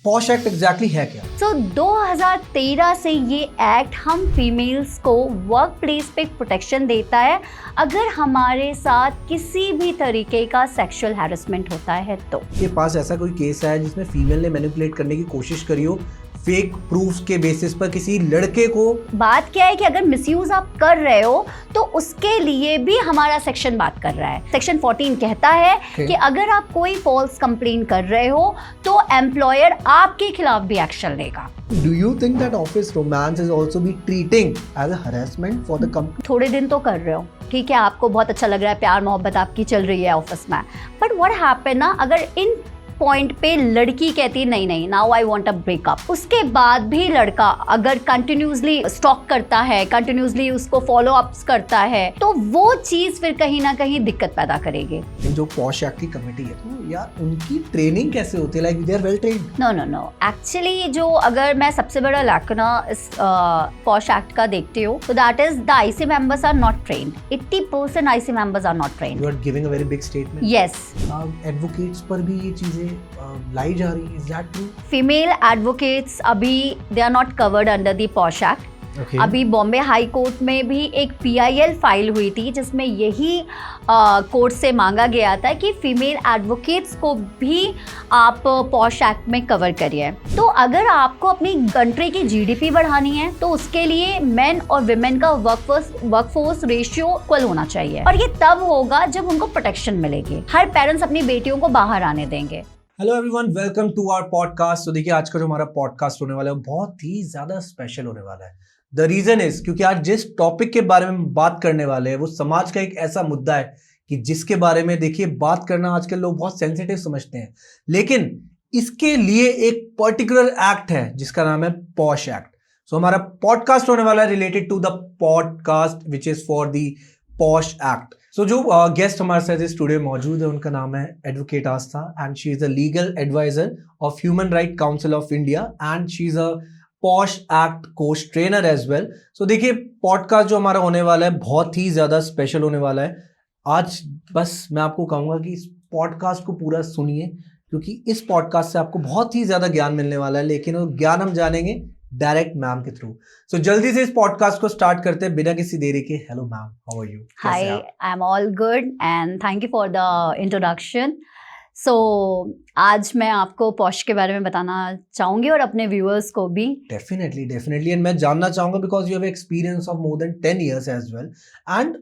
Posh act exactly है क्या? 2013 से ये एक्ट हम फीमेल्स को वर्क प्लेस पे प्रोटेक्शन देता है अगर हमारे साथ किसी भी तरीके का सेक्सुअल हैरेसमेंट होता है तो। के पास ऐसा कोई केस है जिसमें फीमेल ने मैनिपुलेट करने की कोशिश करी हो फेक प्रूफ्स के बेसिस पर किसी लड़के को? बात क्या है कि अगर मिसयूज आप कर रहे हो तो उसके लिए भी हमारा सेक्शन बात कर रहा है। सेक्शन 14 कहता है कि अगर आप कोई फॉल्स कंप्लेन कर रहे हो तो एम्प्लॉयर आपके खिलाफ भी एक्शन लेगा। Do you think that office romance is also be treating as a harassment for the company? थोड़े दिन तो कर रहे हो, ठीक है, आपको बहुत अच्छा लग रहा है, प्यार मोहब्बत आपकी चल रही है ऑफिस में, बट व्हाट हैपन ना, अगर इन पॉइंट पे लड़की कहती है नहीं now I want a breakup, उसके बाद भी लड़का अगर कंटिन्यूसली स्टॉक करता है, कंटिन्यूसली उसको फॉलो अप्स करता है, तो वो चीज फिर कहीं ना कहीं दिक्कत पैदा करेगी। जो पॉश एक्ट की कमेटी है तो यार उनकी ट्रेनिंग कैसे होती है? Like they are well trained? No actually जो अगर मैं सबसे बड़ा लैकना इस पॉश एक्ट का देखती हूँ तो that is the IC members are not trained. 80% IC members are not trained. You are giving a very big statement. Yes. Advocates पर भी ये चीजें लाई जा रही है, is that true? Female advocates अभी they are not covered under the POSH act. Okay. अभी बॉम्बे हाई कोर्ट में भी एक PIL फाइल हुई थी जिसमें यही कोर्ट से मांगा गया था कि फीमेल एडवोकेट्स को भी आप पॉश एक्ट में कवर करिए। तो अगर आपको अपनी कंट्री की GDP बढ़ानी है तो उसके लिए मेन और विमेन का वर्कफोर्स रेशियो इक्वल होना चाहिए, और ये तब होगा जब उनको प्रोटेक्शन मिलेगी। हर पेरेंट्स अपनी बेटियों को बाहर आने देंगे। Hello everyone, welcome to our podcast. तो देखिए आज का जो हमारा पॉडकास्ट होने वाला है बहुत ही ज्यादा स्पेशल होने वाला है। द रीजन इज क्योंकि आज जिस टॉपिक के बारे में बात करने वाले हैं वो समाज का एक ऐसा मुद्दा है कि जिसके बारे में देखिए बात करना आजकल लोग बहुत सेंसिटिव समझते हैं, लेकिन इसके लिए एक पर्टिकुलर एक्ट है जिसका नाम है पॉश एक्ट। सो हमारा पॉडकास्ट होने वाला है related to the podcast which is for the POSH act. So जो गेस्ट हमारे साथ स्टूडियो में मौजूद है उनका नाम है advocate Aastha and she is a legal adviser of human right council of India and she is a POSH act coach trainer as well. So देखिए पॉडकास्ट जो हमारा होने वाला है बहुत ही ज्यादा स्पेशल होने वाला है। आज बस मैं आपको कहूंगा कि इस पॉडकास्ट को पूरा सुनिए क्योंकि इस पॉडकास्ट से आपको बहुत ही ज्यादा ज्ञान मिलने वाला है, लेकिन वो ज्ञान हम जानेंगे डायरेक्ट मैम के थ्रू। सो जल्दी से इस पॉडकास्ट को स्टार्ट करते हैं बिना किसी देरी के। Hello ma'am, how are you? Hi, I am all good and thank you for the introduction. So आज मैं आपको पॉश के बारे में बताना चाहूंगी और अपने व्यूअर्स को भी। डेफिनेटली एंड मैं जानना चाहूंगा because you have experience of more than 10 years as well and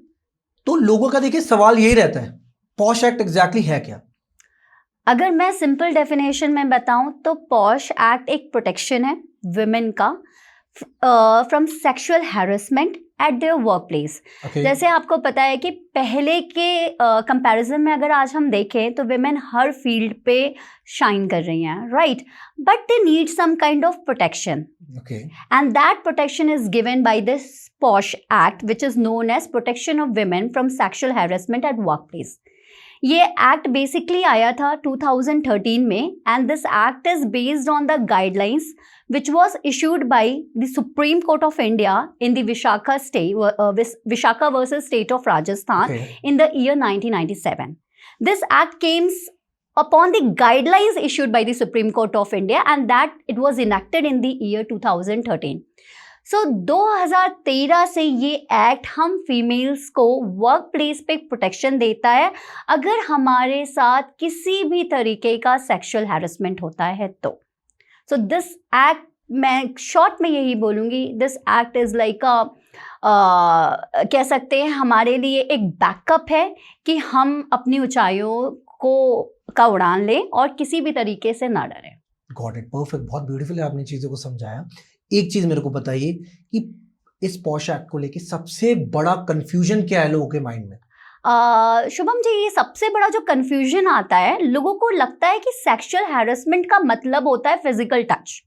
तो लोगों का देखिए सवाल यही रहता है पॉश एक्ट एग्जैक्टली है क्या? अगर मैं सिंपल डेफिनेशन में बताऊं तो पॉश एक्ट एक प्रोटेक्शन है विमेन का from sexual harassment eight their work place. जैसे आपको पता है कि पहले के कंपैरिजन में अगर आज हम देखें तो विमेन हर फील्ड पे शाइन कर रही हैं, right, but they need some kind of protection and that protection is given by this POSH act which is known as protection of women from sexual harassment at work place. ये act basically आया था 2013 में and this act is based on the guidelines which was issued by the Supreme Court of India in the Vishaka versus State of Rajasthan in the year 1997. This act came upon the guidelines issued by the Supreme Court of India and that it was enacted in the year 2013. So 2013 से ये act हम females को work place पे protection देता है अगर हमारे साथ किसी भी तरीके का सेक्सुअल हैरेसमेंट होता है तो। सो दिस एक्ट, मैं शॉर्ट में यही बोलूँगी, दिस एक्ट इज़ लाइक कह सकते हैं हमारे लिए एक बैकअप है कि हम अपनी ऊंचाइयों का उड़ान लें और किसी भी तरीके से ना डरें। गॉट इट, परफेक्ट, बहुत ब्यूटीफुल है आपने चीज़ों को समझाया। एक चीज़ मेरे को बताइए कि इस पॉश एक्ट को लेके सबसे बड़ा कंफ्यूजन क्या है लोगों के माइंड में? शुभम जी, ये सबसे बड़ा जो कंफ्यूजन आता है, लोगों को लगता है कि सेक्सुअल हैरेसमेंट का मतलब होता है फिजिकल टच।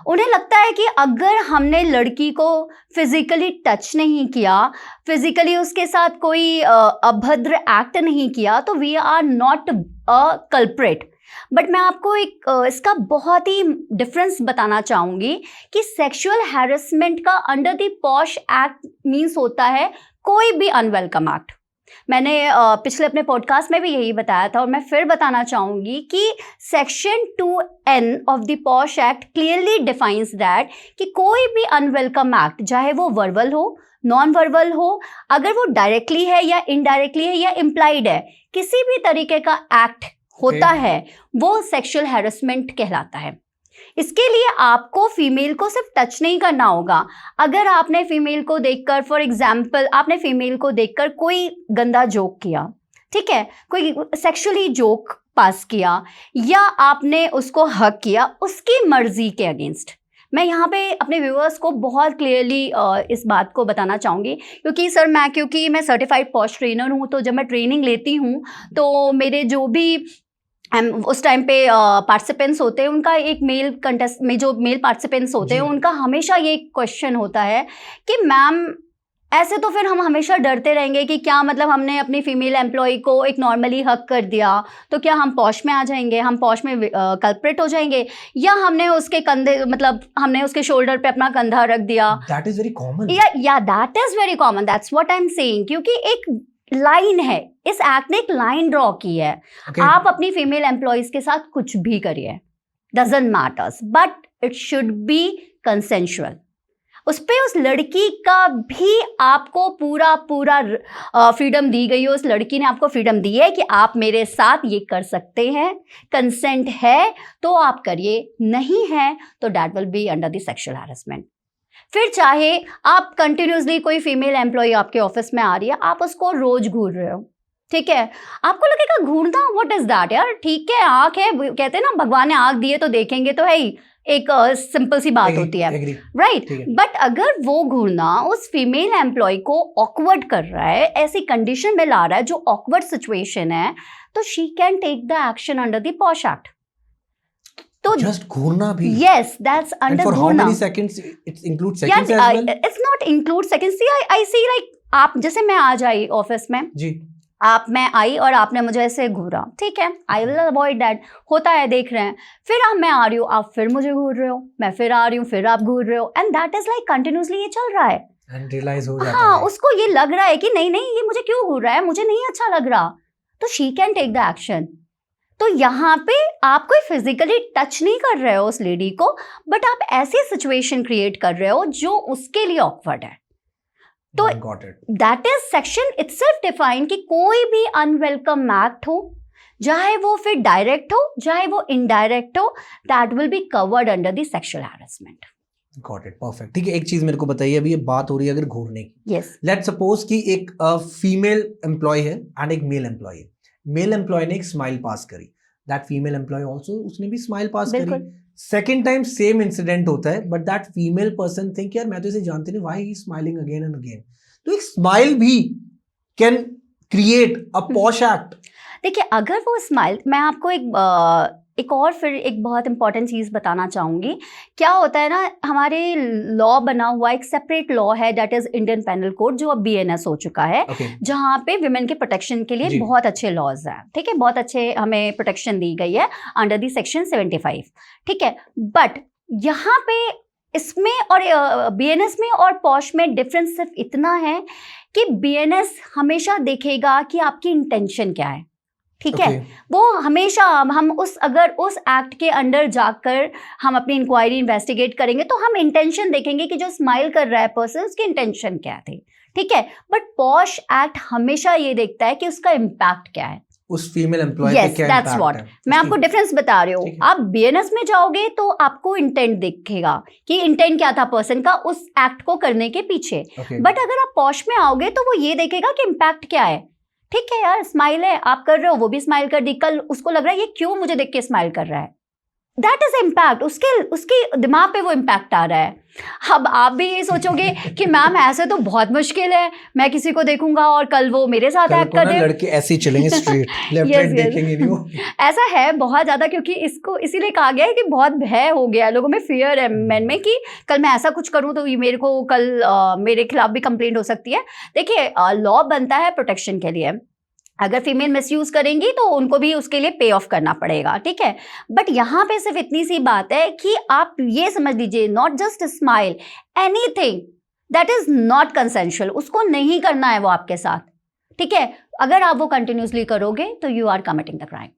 उन्हें लगता है कि अगर हमने लड़की को फिजिकली टच नहीं किया, फिजिकली उसके साथ कोई अभद्र एक्ट नहीं किया तो we are not a culprit. But मैं आपको एक इसका बहुत ही डिफरेंस बताना चाहूँगी कि सेक्सुअल हैरेसमेंट का under the POSH act means होता है कोई भी अनवेलकम एक्ट। मैंने पिछले अपने पॉडकास्ट में भी यही बताया था और मैं फिर बताना चाहूँगी कि section 2N of the POSH act clearly defines that कि कोई भी अनवेलकम एक्ट, चाहे वो वर्बल हो, नॉन वर्बल हो, अगर वो डायरेक्टली है या इनडायरेक्टली है या इम्प्लाइड है, किसी भी तरीके का एक्ट होता है वो सेक्सुअल हैरेसमेंट कहलाता है। इसके लिए आपको फीमेल को सिर्फ टच नहीं करना होगा। अगर आपने फीमेल को देखकर, फॉर एग्जाम्पल आपने फीमेल को देखकर कोई गंदा जोक किया, ठीक है, कोई सेक्सुअली जोक पास किया या आपने उसको हक किया उसकी मर्जी के अगेंस्ट, मैं यहाँ पे अपने व्यूअर्स को बहुत क्लियरली इस बात को बताना चाहूँगी क्योंकि मैं सर्टिफाइड पॉश ट्रेनर हूँ, तो जब मैं ट्रेनिंग लेती हूँ तो मेरे जो भी उस टाइम पे पार्टिसिपेंट्स होते हैं, उनका एक मेल कंटेस्ट में जो मेल पार्टिसिपेंट्स होते हैं उनका हमेशा ये क्वेश्चन होता है कि मैम ऐसे तो फिर हम हमेशा डरते रहेंगे कि क्या मतलब हमने अपनी फीमेल एम्प्लॉय को एक नॉर्मली हक कर दिया तो क्या हम पॉश में आ जाएंगे, हम पॉश में कल्प्रेट हो जाएंगे, या हमने उसके कंधे मतलब हमने उसके शोल्डर पे अपना कंधा रख दिया। That is very common. Yeah that is very common, that's what I am saying. क्योंकि एक लाइन है, इस एक्ट ने एक लाइन ड्रॉ की है। आप अपनी फीमेल एम्प्लॉयज के साथ कुछ भी करिए, doesn't matters, but it should be consensual. उस लड़की का भी आपको पूरा फ्रीडम दी गई है। उस लड़की ने आपको फ्रीडम दी है कि आप मेरे साथ ये कर सकते हैं, कंसेंट है तो आप करिए, नहीं है तो that will be under the sexual harassment. फिर चाहे आप कंटिन्यूसली कोई फीमेल एम्प्लॉय आपके ऑफिस में आ रही है, आप उसको रोज घूर रहे हो, ठीक है, आपको लगेगा घूरना व्हाट इज दैट यार, ठीक है आंख है, कहते हैं ना भगवान ने आंख दी है तो देखेंगे तो है ही, एक सिंपल सी बात होती है, राइट। बट अगर वो घूरना उस फीमेल एम्प्लॉय को ऑकवर्ड कर रहा है, ऐसी कंडीशन में ला रहा है जो ऑकवर्ड सिचुएशन है, तो she can take the action under the POSH act. तो जस्ट घूरना भी, yes, that's under for how Ghurna. many seconds it includes seconds as well? It's not include seconds. See, I see like आप जैसे मैं आज आई office में जी, मैं आई और आपने मुझे ऐसे घूरा, ठीक है, आई विल अवॉइड दैट, होता है, देख रहे हैं। फिर मैं आ रही हूँ, आप फिर मुझे घूर रहे हो, मैं फिर आ रही हूँ, फिर आप घूर रहे हो, and that is like continuously ये चल रहा है। and realize हो जाता हाँ, है। उसको ये लग रहा है कि नहीं ये मुझे क्यों घूर रहा है, मुझे नहीं अच्छा लग रहा, तो she can take the action. तो यहाँ पे आप कोई फिजिकली टच नहीं कर रहे हो उस लेडी को, बट आप ऐसी सिचुएशन क्रिएट कर रहे हो जो उसके लिए ऑकवर्ड है। तो that is section itself define कि कोई भी अनवेलकम एक्ट हो, चाहे वो फिर डायरेक्ट हो चाहे वो इनडायरेक्ट हो, that will be covered under the sexual harassment. Got it, perfect. ठीक है, एक चीज मेरे को बताइए, अभी ये बात हो रही है अगर घूरने की। यस, लेट्स सपोज कि एक फीमेल एम्प्लॉय है एंड एक मेल एम्प्लॉय है। मेल एम्प्लॉय ने एक स्माइल पास करी, दैट फीमेल एम्प्लॉय आल्सो उसने भी स्माइल पास करी। सेकंड टाइम सेम इंसिडेंट होता है, but that female person think यार मैं तो इसे जानती नहीं, why he smiling again and again. तो एक स्माइल भी can create a POSH act. देखिए, अगर वो स्माइल, मैं आपको एक और फिर एक बहुत इंपॉर्टेंट चीज़ बताना चाहूँगी। क्या होता है ना, हमारे लॉ बना हुआ एक सेपरेट लॉ है, that is Indian penal code, जो अब BNS हो चुका है, जहाँ पे विमेन के प्रोटेक्शन के लिए बहुत अच्छे लॉज हैं, ठीक है, बहुत अच्छे हमें प्रोटेक्शन दी गई है अंडर दी सेक्शन 75, ठीक है। बट यहाँ पे इसमें और BNS में और पॉश में डिफरेंस सिर्फ इतना है कि BNS हमेशा देखेगा कि आपकी इंटेंशन क्या है, ठीक है। वो हमेशा हम अगर उस एक्ट के अंडर जाकर हम अपनी इंक्वायरी इन्वेस्टिगेट करेंगे तो हम इंटेंशन देखेंगे कि जो स्माइल कर रहा है पर्सन, उसकी इंटेंशन क्या थी, ठीक है। बट पॉश एक्ट हमेशा ये देखता है कि उसका इम्पैक्ट क्या है, उस फीमेल एम्प्लॉय पे क्या इम्पैक्ट है। मैं आपको डिफरेंस बता रही हूँ। आप BNS में जाओगे तो आपको इंटेंट दिखेगा कि इंटेंट क्या था पर्सन का उस एक्ट को करने के पीछे, बट अगर आप पॉश में आओगे तो वो ये देखेगा कि इम्पैक्ट क्या है। ठीक है यार, स्माइल है, आप कर रहे हो, वो भी स्माइल कर दी, कल उसको लग रहा है ये क्यों मुझे देख के स्माइल कर रहा है, दैट इज इम्पैक्ट, उसके दिमाग पे वो इम्पैक्ट आ रहा है। अब आप भी ये सोचोगे कि मैम ऐसे तो बहुत मुश्किल है, मैं किसी को देखूंगा और कल वो मेरे साथ एक्ट कर दे, लड़के ऐसे ही चलेंगे स्ट्रेट, लेफ्ट राइट देखेंगे नहीं वो। ऐसा है बहुत ज्यादा, क्योंकि इसको इसीलिए कहा गया है कि बहुत भय हो गया है लोगों में, फियर है मैन में कि कल मैं ऐसा कुछ करूं तो ये मेरे को कल मेरे खिलाफ भी कंप्लेंट हो सकती है। देखिए, लॉ बनता है प्रोटेक्शन के लिए, अगर फीमेल मिसयूज करेंगी तो उनको भी उसके लिए पे ऑफ करना पड़ेगा, ठीक है। बट यहाँ पे सिर्फ इतनी सी बात है कि आप ये समझ लीजिए, not just smile, anything that is not consensual, उसको नहीं करना है वो आपके साथ, ठीक है, अगर आप वो कंटिन्यूसली करोगे तो you are committing the crime.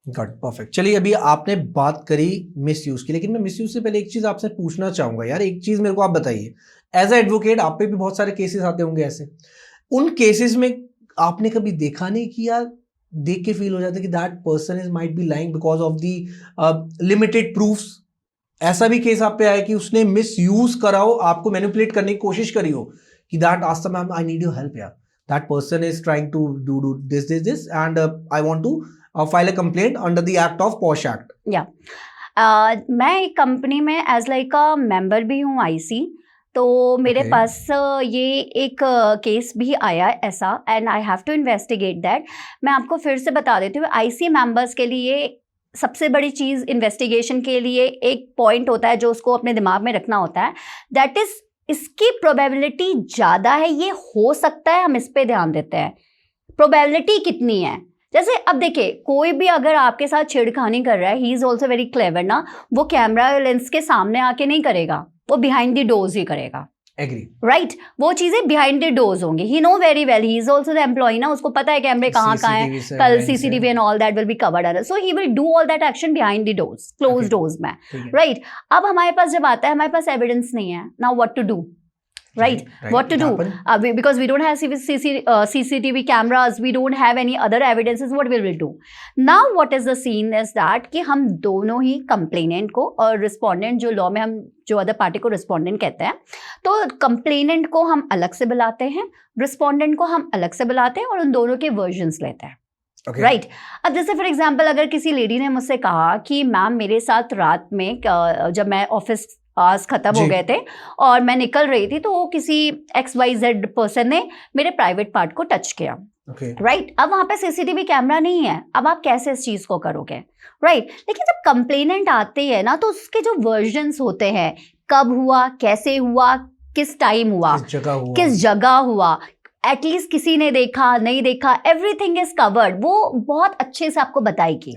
Got perfect. चलिए अभी आपने बात करी मिसयूज की, लेकिन मैं मिसयूज से पहले एक चीज आपसे पूछना चाहूंगा यार, एक चीज मेरे को आप बताइए, एज अ एडवोकेट आप पे भी बहुत सारे केसेस आते होंगे ऐसे, उन केसेस में आपने कभी देखा नहीं कि यार देख के फील हो जाता है कि that person is might be lying because of the limited proofs? ऐसा भी केस आप पे आया कि उसने मिस यूज करा हो, आपको मैनिपुलेट करने की कोशिश करी हो कि that Aastha ma'am I need your help यार, that person is trying to do this and I want to file a complaint under the act of POSH act? या मैं एक कंपनी में एज लाइक अ मेंबर भी हूँ IC, तो मेरे Okay. पास ये एक केस भी आया ऐसा, and I have to investigate that. मैं आपको फिर से बता देती हूँ, आईसी मेंबर्स के लिए सबसे बड़ी चीज़ इन्वेस्टिगेशन के लिए एक पॉइंट होता है जो उसको अपने दिमाग में रखना होता है, दैट इज इसकी प्रोबेबिलिटी ज़्यादा है, ये हो सकता है, हम इस पे ध्यान देते हैं। प्रोबेबिलिटी कितनी है? जैसे अब देखिए, कोई भी अगर आपके साथ छेड़खानी कर रहा है, ही इज ऑल्सो वेरी क्लेवर ना, वो कैमरा लेंस के सामने आके नहीं करेगा, वो बिहाइंड द डोर्स ही करेगा। एग्री, राइट, वो चीजें बिहाइंड द डोर्स होंगी। He know very well, he is also the employee ना, उसको पता है कैमरे कहाँ हैं, कल CCTV and all that will be covered, so he will do all that action behind the doors, close doors में। राइट, अब हमारे पास जब आता है, हमारे पास एविडेंस नहीं है, now what to do? Right. What to do? Because we don't have CCTV cameras, we don't have any other evidences, what will we do? Now what is the scene is that कि हम दोनों ही complainant को और respondent, जो law में हम जो other party को respondent कहते हैं, तो complainant को हम अलग से बुलाते हैं, respondent को हम अलग से बुलाते हैं और उन दोनों के versions लेते हैं। राइट, अब जैसे फॉर एग्जाम्पल अगर किसी लेडी ने मुझसे कहा कि मैम मेरे साथ रात में जब मैं ऑफिस आवर्स खत्म हो गए थे और मैं निकल रही थी, तो वो किसी XYZ पर्सन ने मेरे प्राइवेट पार्ट को टच किया। राइट, अब वहां पे सीसीटीवी कैमरा नहीं है, अब आप कैसे इस चीज को करोगे? राइट, लेकिन जब कंप्लेनेंट आते हैं ना, तो उसके जो वर्जन्स होते हैं, कब हुआ, कैसे हुआ, किस टाइम हुआ, किस जगह हुआ, एटलीस्ट किसी ने देखा नहीं देखा, एवरीथिंग इज कवर्ड, वो बहुत अच्छे से आपको बताएगी।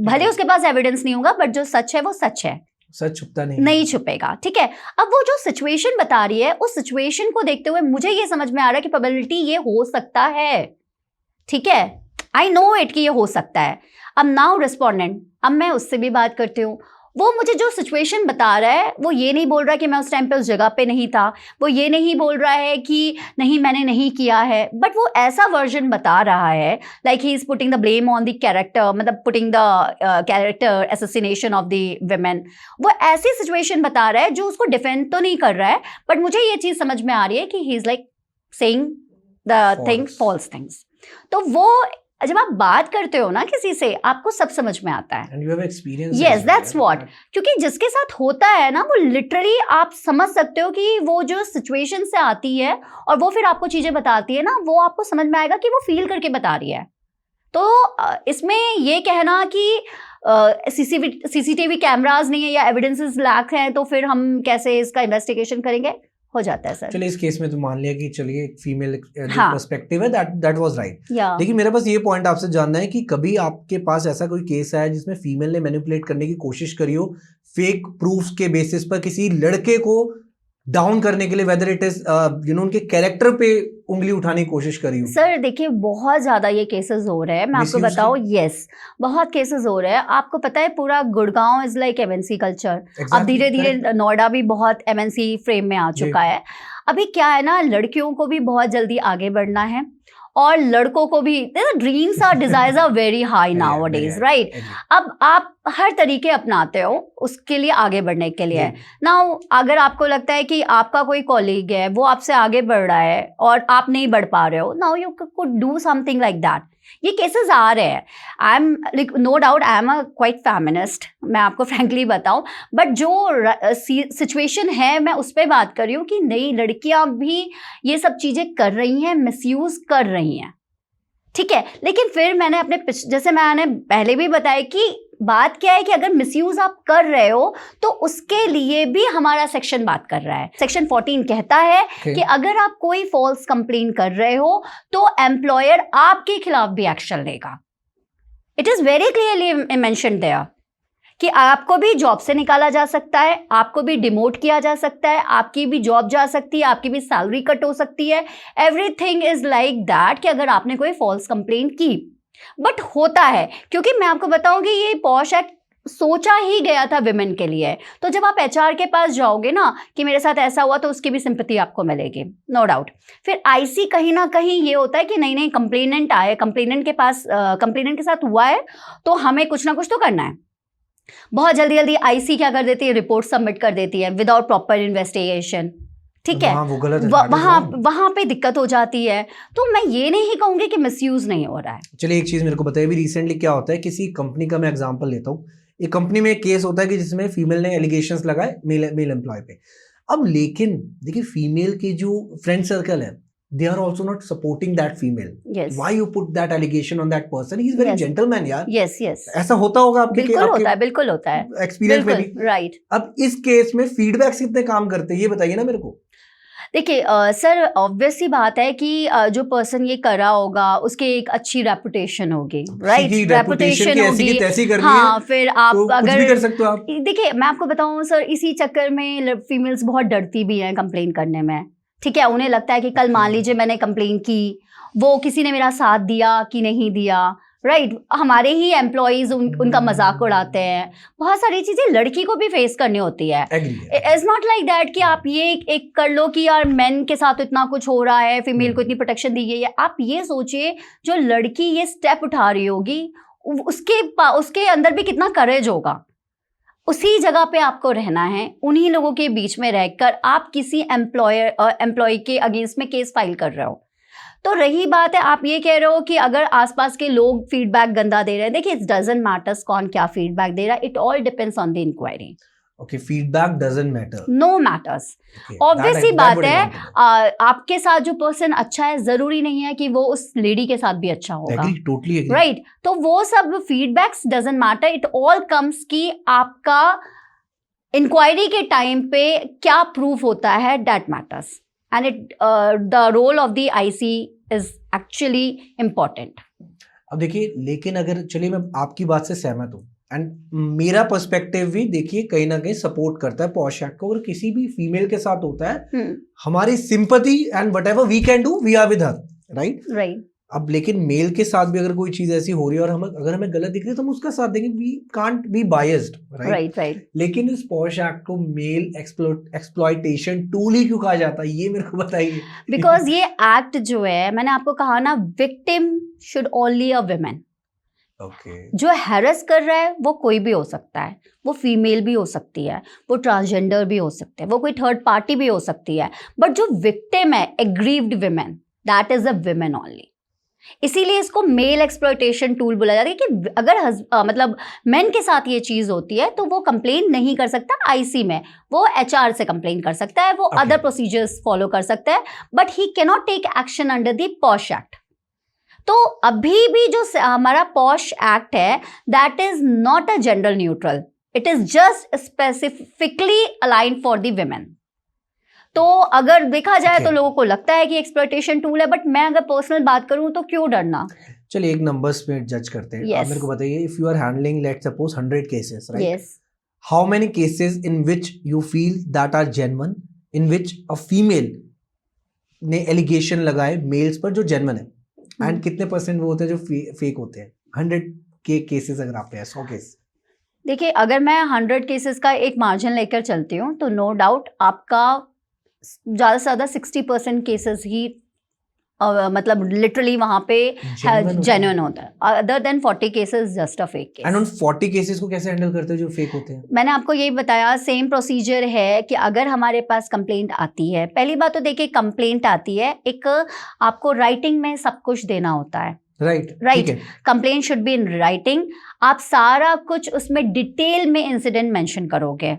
भले उसके पास एविडेंस नहीं होगा, बट जो सच है वो सच है, सच छुपता नहीं छुपेगा। ठीक है, अब वो जो सिचुएशन बता रही है, उस सिचुएशन को देखते हुए मुझे ये समझ में आ रहा है कि प्रोबेबिलिटी ये हो सकता है। ठीक है, आई नो इट कि ये हो सकता है। अब नाउ रिस्पोंडेंट, अब मैं उससे भी बात करती हूँ, वो मुझे जो सिचुएशन बता रहा है, वो ये नहीं बोल रहा कि मैं उस टाइम पे उस जगह पे नहीं था, वो ये नहीं बोल रहा है कि नहीं मैंने नहीं किया है, बट वो ऐसा वर्जन बता रहा है like he is putting the blame on the character, मतलब putting the character assassination of the women. वो ऐसी सिचुएशन बता रहा है जो उसको डिफेंड तो नहीं कर रहा है, बट मुझे ये चीज समझ में आ रही है कि he is like saying the thing, false things. तो वो जब आप बात करते हो ना किसी से, आपको सब समझ में आता है। And you have experience yes, that's what, क्योंकि जिसके साथ होता है ना, वो लिटरली आप समझ सकते हो कि वो जो सिचुएशन से आती है और वो फिर आपको चीजें बताती है ना, वो आपको समझ में आएगा कि वो फील करके बता रही है। तो इसमें ये कहना कि CCTV कैमरास नहीं है या एविडेंसेस लैक हैं, तो फिर हम कैसे इसका इन्वेस्टिगेशन करेंगे, हो जाता है सर। चलिए इस केस में तो मान लिया कि चलिए एक फीमेल पर्सपेक्टिव है, दैट वाज राइट। लेकिन मेरे पास ये पॉइंट आपसे जानना है कि कभी आपके पास ऐसा कोई केस है जिसमें फीमेल ने मैनिपुलेट करने की कोशिश करी हो फेक प्रूफ्स के बेसिस पर किसी लड़के को डाउन करने के लिए, वेदर इट इज उनके कैरेक्टर पे उंगली उठाने की कोशिश करी हो? सर देखिए, बहुत ज्यादा ये केसेस हो रहे हैं, मैं आपको बताऊं, यस बहुत केसेस हो रहे हैं। आपको पता है पूरा Gurgaon is like MNC culture. अब धीरे धीरे नोएडा भी बहुत MNC फ्रेम में आ चुका है। अभी क्या है ना, लड़कियों को भी बहुत जल्दी आगे बढ़ना है और लड़कों को भी, dreams are desires are very high nowadays, right. अब आप हर तरीके अपनाते हो उसके लिए आगे बढ़ने के लिए। नाउ अगर आपको लगता है कि आपका कोई कॉलीग है, वो आपसे आगे बढ़ रहा है और आप नहीं बढ़ पा रहे हो, now you could do something like that. ये केसेस आ रहे हैं। I am like no doubt I am a quite feminist, मैं आपको फ्रैंकली बताऊं, बट जो सिचुएशन है मैं उस पर बात कर रही हूँ कि नई लड़कियां भी ये सब चीजें कर रही हैं, मिसयूज कर रही हैं। ठीक है, लेकिन फिर मैंने अपने जैसे मैंने पहले भी बताया कि बात क्या है कि अगर मिसयूज आप कर रहे हो तो उसके लिए भी हमारा सेक्शन बात कर रहा है। सेक्शन 14 कहता है कि अगर आप कोई फॉल्स कंप्लेन कर रहे हो तो एम्प्लॉयर आपके खिलाफ भी एक्शन लेगा। It is very clearly mentioned there कि आपको भी जॉब से निकाला जा सकता है, आपको भी डिमोट किया जा सकता है, आपकी भी जॉब जा सकती है, आपकी भी सैलरी कट हो सकती है। एवरीथिंग इज लाइक दैट कि अगर आपने कोई फॉल्स कंप्लेंट की। बट होता है, क्योंकि मैं आपको बताऊंगी ये पॉश एक्ट सोचा ही गया था विमेन के लिए। तो जब आप एचआर के पास जाओगे ना कि मेरे साथ ऐसा हुआ, तो उसकी भी सिंपैथी आपको मिलेगी, नो डाउट। फिर आईसी कहीं ना कहीं ये होता है कि नहीं नहीं, कंप्लेनेंट आए, कंप्लेनेंट के पास कंप्लेनेंट के साथ हुआ है तो हमें कुछ ना कुछ तो करना है। बहुत जल्दी जल्दी आईसी क्या कर देती है, रिपोर्ट सबमिट कर देती है विदाउट प्रॉपर इन्वेस्टिगेशन। ठीक है, वो गलत है, वहां पे दिक्कत हो जाती है। तो मैं ये नहीं कहूंगी कि मिसयूज नहीं हो रहा है। चलिए एक चीज मेरे को बताइए, अभी रिसेंटली क्या होता है, किसी कंपनी का मैं एग्जांपल लेता हूँ। एक कंपनी में एक केस होता है कि जिसमें फीमेल ने एलिगेशंस लगाए मेल एम्प्लॉय पे। अब लेकिन देखिए, फीमेल के जो फ्रेंड सर्कल है, they are also not supporting that female. Why you put that allegation on that person? He is very gentleman यार। यस यस, ऐसा होता होगा आपके, बिल्कुल होता है एक्सपीरियंस में भी, राइट। अब इस केस में फीडबैक्स कितने काम करते हैं, ये बताइए ना मेरे को। देखिए सर, ऑब्वियस सी बात है कि जो पर्सन ये कर रहा होगा उसके एक अच्छी रेपुटेशन होगी, राइट? रेपुटेशन होगी, हाँ। फिर आप तो अगर कुछ भी कर सकते हो आप। देखिए मैं आपको बताऊं सर, इसी चक्कर में फीमेल्स बहुत डरती भी हैं कंप्लेन करने में। ठीक है, उन्हें लगता है कि कल मान लीजिए मैंने कंप्लेन की, वो किसी ने मेरा साथ दिया कि नहीं दिया, राइट? हमारे ही एम्प्लॉइज उनका मजाक उड़ाते हैं। बहुत सारी चीजें लड़की को भी फेस करनी होती है। इट्स नॉट लाइक दैट कि आप ये एक कर लो कि यार मेन के साथ इतना कुछ हो रहा है, फीमेल को इतनी प्रोटेक्शन दी गई है। आप ये सोचिए, जो लड़की ये स्टेप उठा रही होगी उसके अंदर भी कितना करेज होगा। उसी जगह पे आपको रहना है, उन्हीं लोगों के बीच में रहकर आप किसी एम्प्लॉय के अगेंस्ट में केस फाइल कर रहे हो। तो रही बात है, आप ये कह रहे हो कि अगर आसपास के लोग फीडबैक गंदा दे रहे हैं, देखिए इट डजंट मैटर्स कौन क्या फीडबैक दे रहा है, it all depends on the inquiry. Okay, feedback doesn't matter, no matters. Obvious सी बात है, आपके साथ जो पर्सन अच्छा है जरूरी नहीं है कि वो उस लेडी के साथ भी अच्छा होगा, राइट? तो वो सब feedbacks doesn't matter, it all comes कि आपका इंक्वायरी के टाइम पे क्या प्रूफ होता है, that matters. And the role of the IC is actually important. अब देखिए, लेकिन अगर चलिए मैं आपकी बात से सहमत हूँ, एंड मेरा पर्सपेक्टिव भी देखिए कहीं ना कहीं सपोर्ट करता है पॉश एक्ट को। अगर किसी भी फीमेल के साथ होता है, हमारी sympathy and whatever we can do, we are with her, right? अब लेकिन मेल के साथ भी अगर कोई चीज ऐसी हो रही है और अगर हमें गलत दिख रही है तो हम उसका साथ देंगे, we can't be biased, right? लेकिन इस पॉश एक्ट को मेल एक्सप्लॉयटेशन टूल ही क्यों कहा जाता है, ये मेरे को बताइए। बिकॉज ये एक्ट जो है, मैंने आपको कहा ना, victim should only a women. जो हैरेस कर रहा है वो कोई भी हो सकता है, वो फीमेल भी हो सकती है, वो ट्रांसजेंडर भी हो सकते हैं, वो कोई थर्ड पार्टी भी हो सकती है, बट जो विक्टिम है, aggrieved women, that is a women only. इसीलिए इसको मेल एक्सप्लॉयटेशन टूल बोला जाता है कि अगर मतलब मेन के साथ ये चीज होती है तो वो कंप्लेन नहीं कर सकता आईसी में, वो एचआर से कंप्लेन कर सकता है, वो अदर प्रोसीजर्स फॉलो कर सकता है, but he can not take action under the POSH act. तो अभी भी जो हमारा पॉश एक्ट है, that is not a gender neutral, it is just specifically aligned for the women. तो अगर देखा जाए तो लोगों को लगता है कि एक्सप्लॉयटेशन टूल है, बट मैं अगर पर्सनल बात करूं तो क्यों डरना। चलिए एक नंबर्स पे जज करते हैं। आप मेरे को बताइए, if you are handling let's suppose 100 cases, right? Yes. How many cases in which you feel that are genuine, in which a female ने एलिगेशन लगाए मेल्स पर जो जेन्युइन है, एंड कितने % वो होते हैं जो फेक होते हैं? 100 के केसेस अगर आप 100 केस। देखिए, अगर मैं 100 केसेस का एक मार्जिन लेकर चलती हूँ तो नो डाउट आपका ज़्यादा से ज़्यादा 60% केसेस ही मतलब लिटरली वहाँ पे जेन्युइन होता है, other than 40 cases just a fake case. And उन 40 केसेस को कैसे हैंडल करते हो जो फेक होते हैं? मैंने आपको यही बताया, सेम प्रोसीजर है कि अगर हमारे पास कंप्लेंट आती है, पहली बात तो देखिए कंप्लेंट आती है, एक आपको राइटिंग में सब कुछ देना होता है, right? Complaint should be in writing. आप सारा कुछ उसमें डिटेल में इंसिडेंट मेंशन करोगे।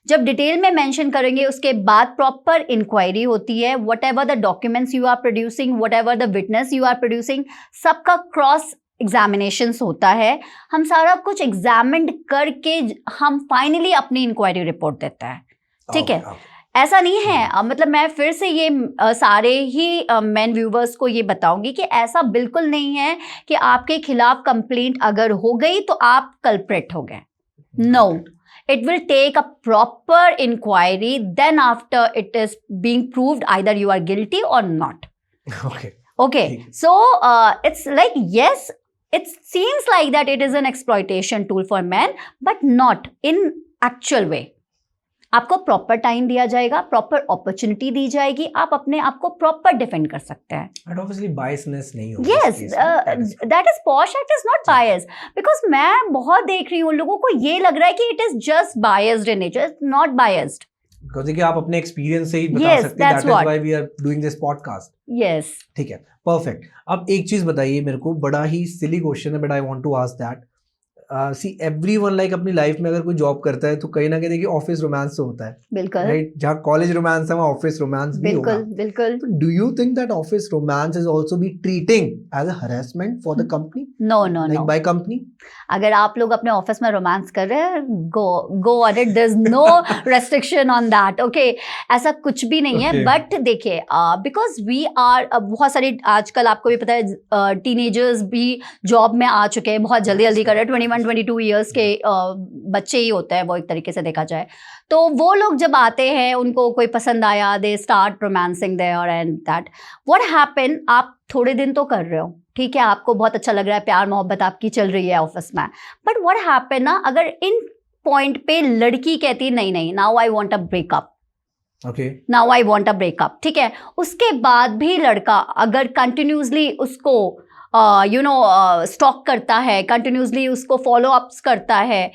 जब डिटेल में मेंशन करेंगे उसके बाद प्रॉपर इंक्वायरी होती है, whatever the documents you are producing, whatever the witness you are producing, सबका क्रॉस एग्जामिनेशंस होता है। हम सारा कुछ एग्जामिन्ड करके हम फाइनली अपनी इंक्वायरी रिपोर्ट देते हैं, ठीक है? ऐसा नहीं है, मतलब मैं फिर से ये सारे ही मेन व्यूवर्स को ये बताऊंगी कि ऐसा बिल्कुल नहीं है कि आपके खिलाफ कंप्लेंट अगर हो गई तो आप कल्प्रेट हो गए। No, it will take a proper inquiry. Then after it is being proved, either you are guilty or not. Okay. Okay. So it's like, yes, it seems like that it is an exploitation tool for men, but not in actual way. आपको proper time दिया जाएगा, proper opportunity दी जाएगी, आप अपने आप को proper defend कर सकते हैं. But obviously biasness नहीं होगी. Yes, that is POSH Act is not biased, because मैं बहुत देख रही हूँ लोगों को ये लग रहा है कि it is just biased in nature. It's not biased. Because देखिए आप अपने एक्सपीरियंस से ही बता सकते हैं. That is why we are doing this podcast. Yes. ठीक है, perfect. अब एक चीज बताइए मेरे को, बड़ा ही सिली क्वेश्चन है, but I want to ask that. See everyone like अपनी लाइफ में अगर कोई जॉब करता है तो कहीं ना कहीं देखिए ऑफिस रोमांस तो होता है. बिल्कुल. राइट, जहाँ कॉलेज रोमांस है वहाँ ऑफिस रोमांस भी होगा. बिल्कुल. Do you think that office romance is also be treating as a harassment for the company? No by company. अगर आप लोग अपने ऑफिस में रोमांस कर रहे हैं, go on it, there is no restriction on that. Okay, ऐसा कुछ भी नहीं है. बट देखिए, बिकॉज वी आर, बहुत सारी आजकल आपको भी पता है टीनेजर्स भी जॉब में आ चुके हैं, बहुत जल्दी कर रहे हैं. 21-22 ईयर्स के बच्चे ही होते हैं वो, एक तरीके से देखा जाए तो. वो लोग जब आते हैं, उनको कोई पसंद आया, they start romancing there and that. What happen, आप थोड़े दिन तो कर रहे हो, ठीक है, आपको बहुत अच्छा लग रहा है, प्यार मोहब्बत आपकी चल रही है ऑफिस में. बट व्हाट हैपन ना, अगर इन पॉइंट पे लड़की कहती नहीं, now I want a breakup, now I want a breakup, ठीक है, उसके बाद भी लड़का अगर कंटिन्यूसली उसको स्टॉक करता है, कंटिन्यूसली उसको फॉलो अप्स करता है,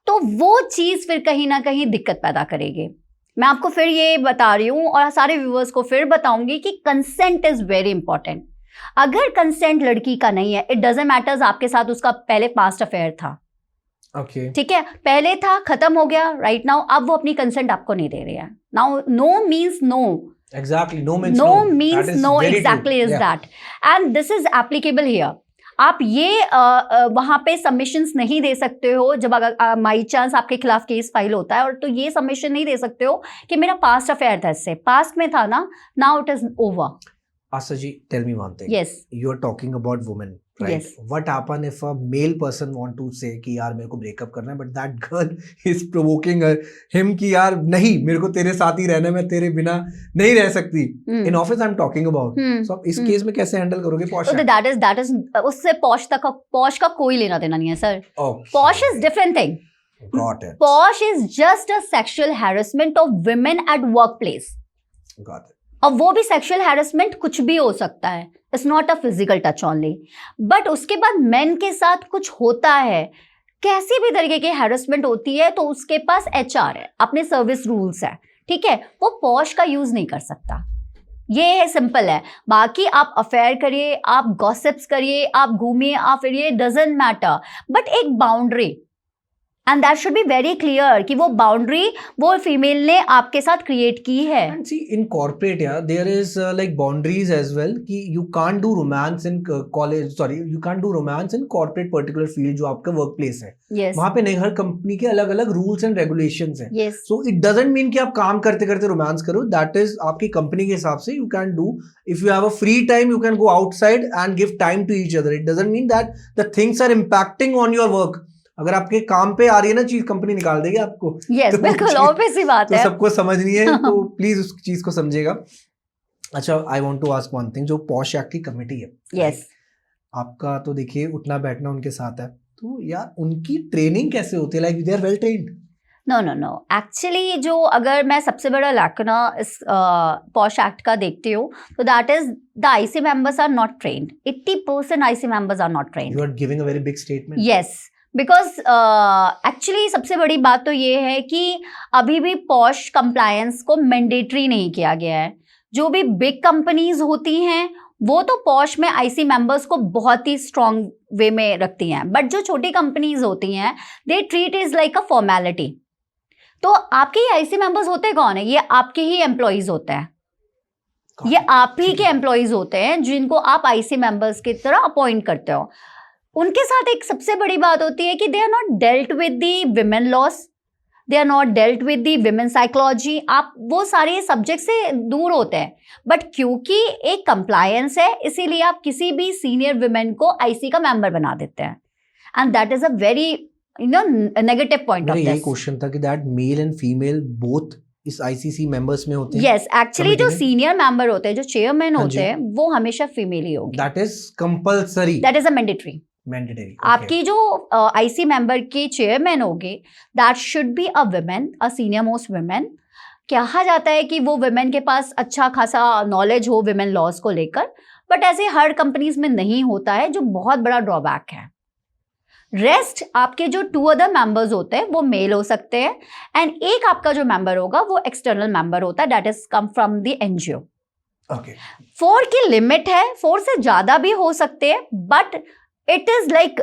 तो वो चीज़ फिर कहीं ना कहीं दिक्कत पैदा करेगी. मैं आपको फिर ये बता रही हूँ और सारे व्यूअर्स को फिर बताऊंगी कि कंसेंट इज वेरी इंपॉर्टेंट. अगर कंसेंट लड़की का नहीं है, इट डजंट मैटर्स आपके साथ उसका पहले पास्ट अफेयर था, ठीक है, पहले था, खत्म हो गया, राइट नाउ अब वो अपनी कंसेंट आपको नहीं दे रही है. Now no means no. Exactly, no means no. Exactly is that, and this is applicable here. आप ये वहाँ पे सबमिशंस नहीं दे सकते हो जब अगर माई चांस आपके खिलाफ केस फाइल होता है, और तो ये सबमिशन नहीं दे सकते हो कि मेरा पास्ट अफेयर था, इससे पास्ट में था ना, now it is over. Asa ji, tell me one thing. Yes. You are talking about women, right? Yes. What happen if a male person want to say कि यार मेरे को ब्रेकअप करना है, but that girl is provoking him कि यार नहीं, मेरे को तेरे साथ ही रहना है, मैं तेरे बिना नहीं रह सकती. In office I'm talking about. So आप इस केस में कैसे हैंडल करोगे? POSH Act? That is उससे POSH का कोई लेना देना नहीं है sir. POSH is different thing. Got it. POSH is just a sexual harassment of women at workplace. Got it. और वो भी सेक्सुअल हैरेसमेंट कुछ भी हो सकता है, it's not a physical touch only. But उसके बाद मेन के साथ कुछ होता है, कैसी भी तरीके की हैरेसमेंट होती है, तो उसके पास HR है, अपने सर्विस रूल्स है, ठीक है, वो पॉश का यूज नहीं कर सकता. ये है, सिंपल है. बाकी आप अफेयर करिए, आप गॉसिप्स करिए, आप घूमिए, आप फिरिए, डजंट मैटर, बट एक boundary, and that should be very clear कि वो बाउंड्री वो फीमेल ने आपके साथ क्रिएट की है. And see, in corporate, yeah, there is like boundaries as well कि you can't do romance in college, sorry, you can't do romance in corporate particular field जो आपका workplace है. Yes. वहाँ पे नहीं, हर कंपनी के अलग अलग रूल्स एंड रेगुलेशंस हैं. Yes. So it doesn't mean कि आप काम करते करते रोमांस करो. That is आपकी कंपनी के हिसाब से you can do. If you have a free time, you can go outside and give time to each other. It doesn't mean that the things are impacting on your work. अगर आपके काम पे आ रही है ना चीज, कंपनी निकाल देगी आपको. Yes, तो बिल्कुल ऑब्वियस ही बात है. तो सबको समझनी है, तो प्लीज उस चीज को समझेगा. अच्छा, I want to ask one thing, जो पॉश एक्ट की कमेटी है, yes. आपका तो देखिए उठना बैठना उनके साथ है, तो यार उनकी ट्रेनिंग कैसे होती है? Like they are well trained? No actually जो अगर मैं सबसे बड़ा लैकना इस पॉश एक्ट का देखती हूँ, तो that is the IC members are not trained. 80% IC members are not trained. You are giving a very big statement. Yes, because actually सबसे बड़ी बात तो ये है कि अभी भी पॉश कंप्लायंस को मैंडेटरी नहीं किया गया है. जो भी बिग कंपनीज होती हैं वो तो पॉश में IC मेंबर्स को बहुत ही स्ट्रॉन्ग वे में रखती हैं, बट जो छोटी कंपनीज होती हैं they treat is like a formality. तो आपके ही IC मेंबर्स होते कौन है? ये आपके ही एम्प्लॉइज होते हैं, ये आप ही के एम्प्लॉइज होते हैं जिनको आप IC मेंबर्स की तरह अपॉइंट करते हो. उनके साथ एक सबसे बड़ी बात होती है कि they are not dealt with the women laws, they are not dealt with the women psychology. आप वो सारे सब्जेक्ट से दूर होते हैं, बट क्योंकि एक कंप्लायंस है इसीलिए आप किसी भी सीनियर विमेन को IC का मेंबर बना देते हैं. And that is a very negative point of मेरा यही दिस। क्वेश्चन था कि that male and female both इस आईसीसी मेंबर्स में होते हैं। यस, एक्चुअली जो सीनियर मेंबर होते हैं, जो चेयरमैन हाँ होते जी। हैं, वो हमेशा फीमेल ही होगी। That is compulsory, that is a mandatory. आपकी जो आईसी मेंबर की चेयरमैन होगी, that should be a women, a senior most women. कहा जाता है कि वो वुमेन के पास अच्छा खासा नॉलेज हो वुमेन लॉज को लेकर, बट ऐसे हर कंपनीज में नहीं होता है, जो बहुत बड़ा ड्रॉबैक है। रेस्ट आपके जो 2 अदर मेंबर्स होते हैं वो मेल हो सकते हैं, एंड एक आपका जो मेंबर होगा वो एक्सटर्नल मेंबर होता है, that is come from the NGO. Okay, 4 की लिमिट है, 4 से ज्यादा भी हो सकते हैं, बट इट इज लाइक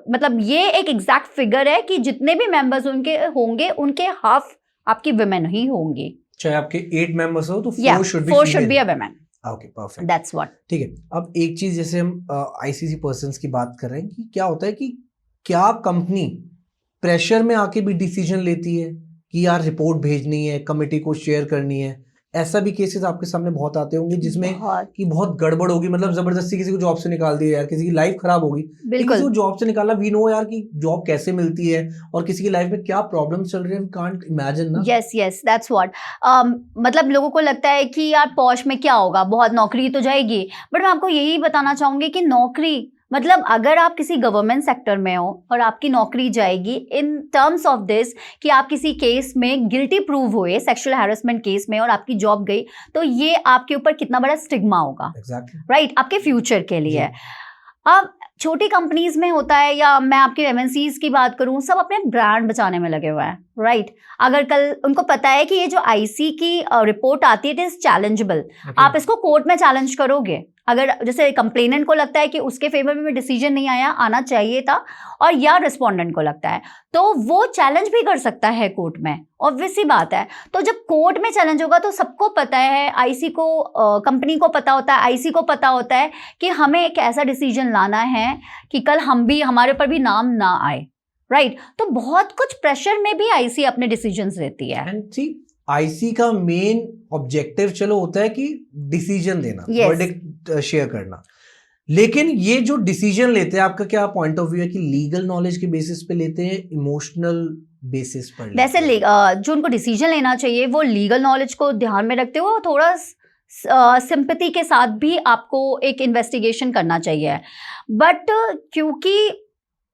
मतलब ये एक एग्जैक्ट फिगर है कि जितने भी मेंबर्स उनके होंगे, उनके हाफ आपकी वुमेन ही होंगी। चाहे आपके 8 मेंबर्स हो तो 4 Yeah, should be 4 should be a woman. Okay, perfect. That's what. ठीक है, अब एक चीज जैसे हम आईसीसी पर्सन्स की बात कर रहे हैं कि क्या होता है कि क्या कंपनी प्रेशर में आके भी डिसीजन लेती है कि यार रिपोर्ट भेजनी है, कमेटी को शेयर करनी है? ऐसा भी केसेस आपके सामने बहुत आते होंगे जिसमें कि बहुत गड़बड़ होगी, मतलब जबरदस्ती किसी को जॉब से निकाल दिया यार, किसी की लाइफ खराब होगी, किसी को जॉब से निकाला, वी नो यार कि जॉब कैसे मिलती है और किसी की लाइफ में क्या प्रॉब्लम चल रही है, कांट इमेजिन ना। Yes, that's what. मतलब लोगों को लगता है कि यार पॉश में क्या होगा, बहुत नौकरी तो जाएगी, बट मैं आपको यही बताना चाहूंगी कि नौकरी मतलब अगर आप किसी गवर्नमेंट सेक्टर में हो और आपकी नौकरी जाएगी इन टर्म्स ऑफ दिस कि आप किसी केस में गिल्टी प्रूव हुए, सेक्सुअल हैरेसमेंट केस में, और आपकी जॉब गई, तो ये आपके ऊपर कितना बड़ा स्टिग्मा होगा, राइट, आपके फ्यूचर के लिए। अब छोटी कंपनीज में होता है, या मैं आपके एमएनसीज की बात करूं, सब अपने ब्रांड बचाने में लगे हुए हैं, राइट। अगर कल उनको पता है कि ये जो आईसी की रिपोर्ट आती है इट इज चैलेंजेबल, आप इसको कोर्ट में चैलेंज करोगे, अगर जैसे कंप्लेनेंट को लगता है कि उसके फेवर में डिसीजन नहीं आना चाहिए था, और या रिस्पोंडेंट को लगता है, तो वो चैलेंज भी कर सकता है कोर्ट में, ऑब्वियस सी बात है। तो जब कोर्ट में चैलेंज होगा तो सबको पता है, आईसी को, कंपनी को पता होता है, आईसी को पता होता है कि हमें एक ऐसा डिसीजन लाना है कि कल हमारे ऊपर भी नाम ना आए, राइट। तो बहुत कुछ प्रेशर में भी आईसी अपने डिसीजंस लेती है। एंड सी आईसी का मेन ऑब्जेक्टिव चलो होता है कि डिसीजन देना, वर्डिक्ट शेयर करना, लेकिन ये जो डिसीजन लेते हैं, आपका क्या पॉइंट ऑफ व्यू है कि लीगल नॉलेज के बेसिस पे लेते हैं, इमोशनल बेसिस पर लेते वैसे हैं? जो उनको डिसीजन लेना चाहिए वो लीगल नॉलेज को ध्यान में रखते हुए थोड़ा सिंपैथी के साथ भी आपको एक इन्वेस्टिगेशन करना चाहिए, बट क्योंकि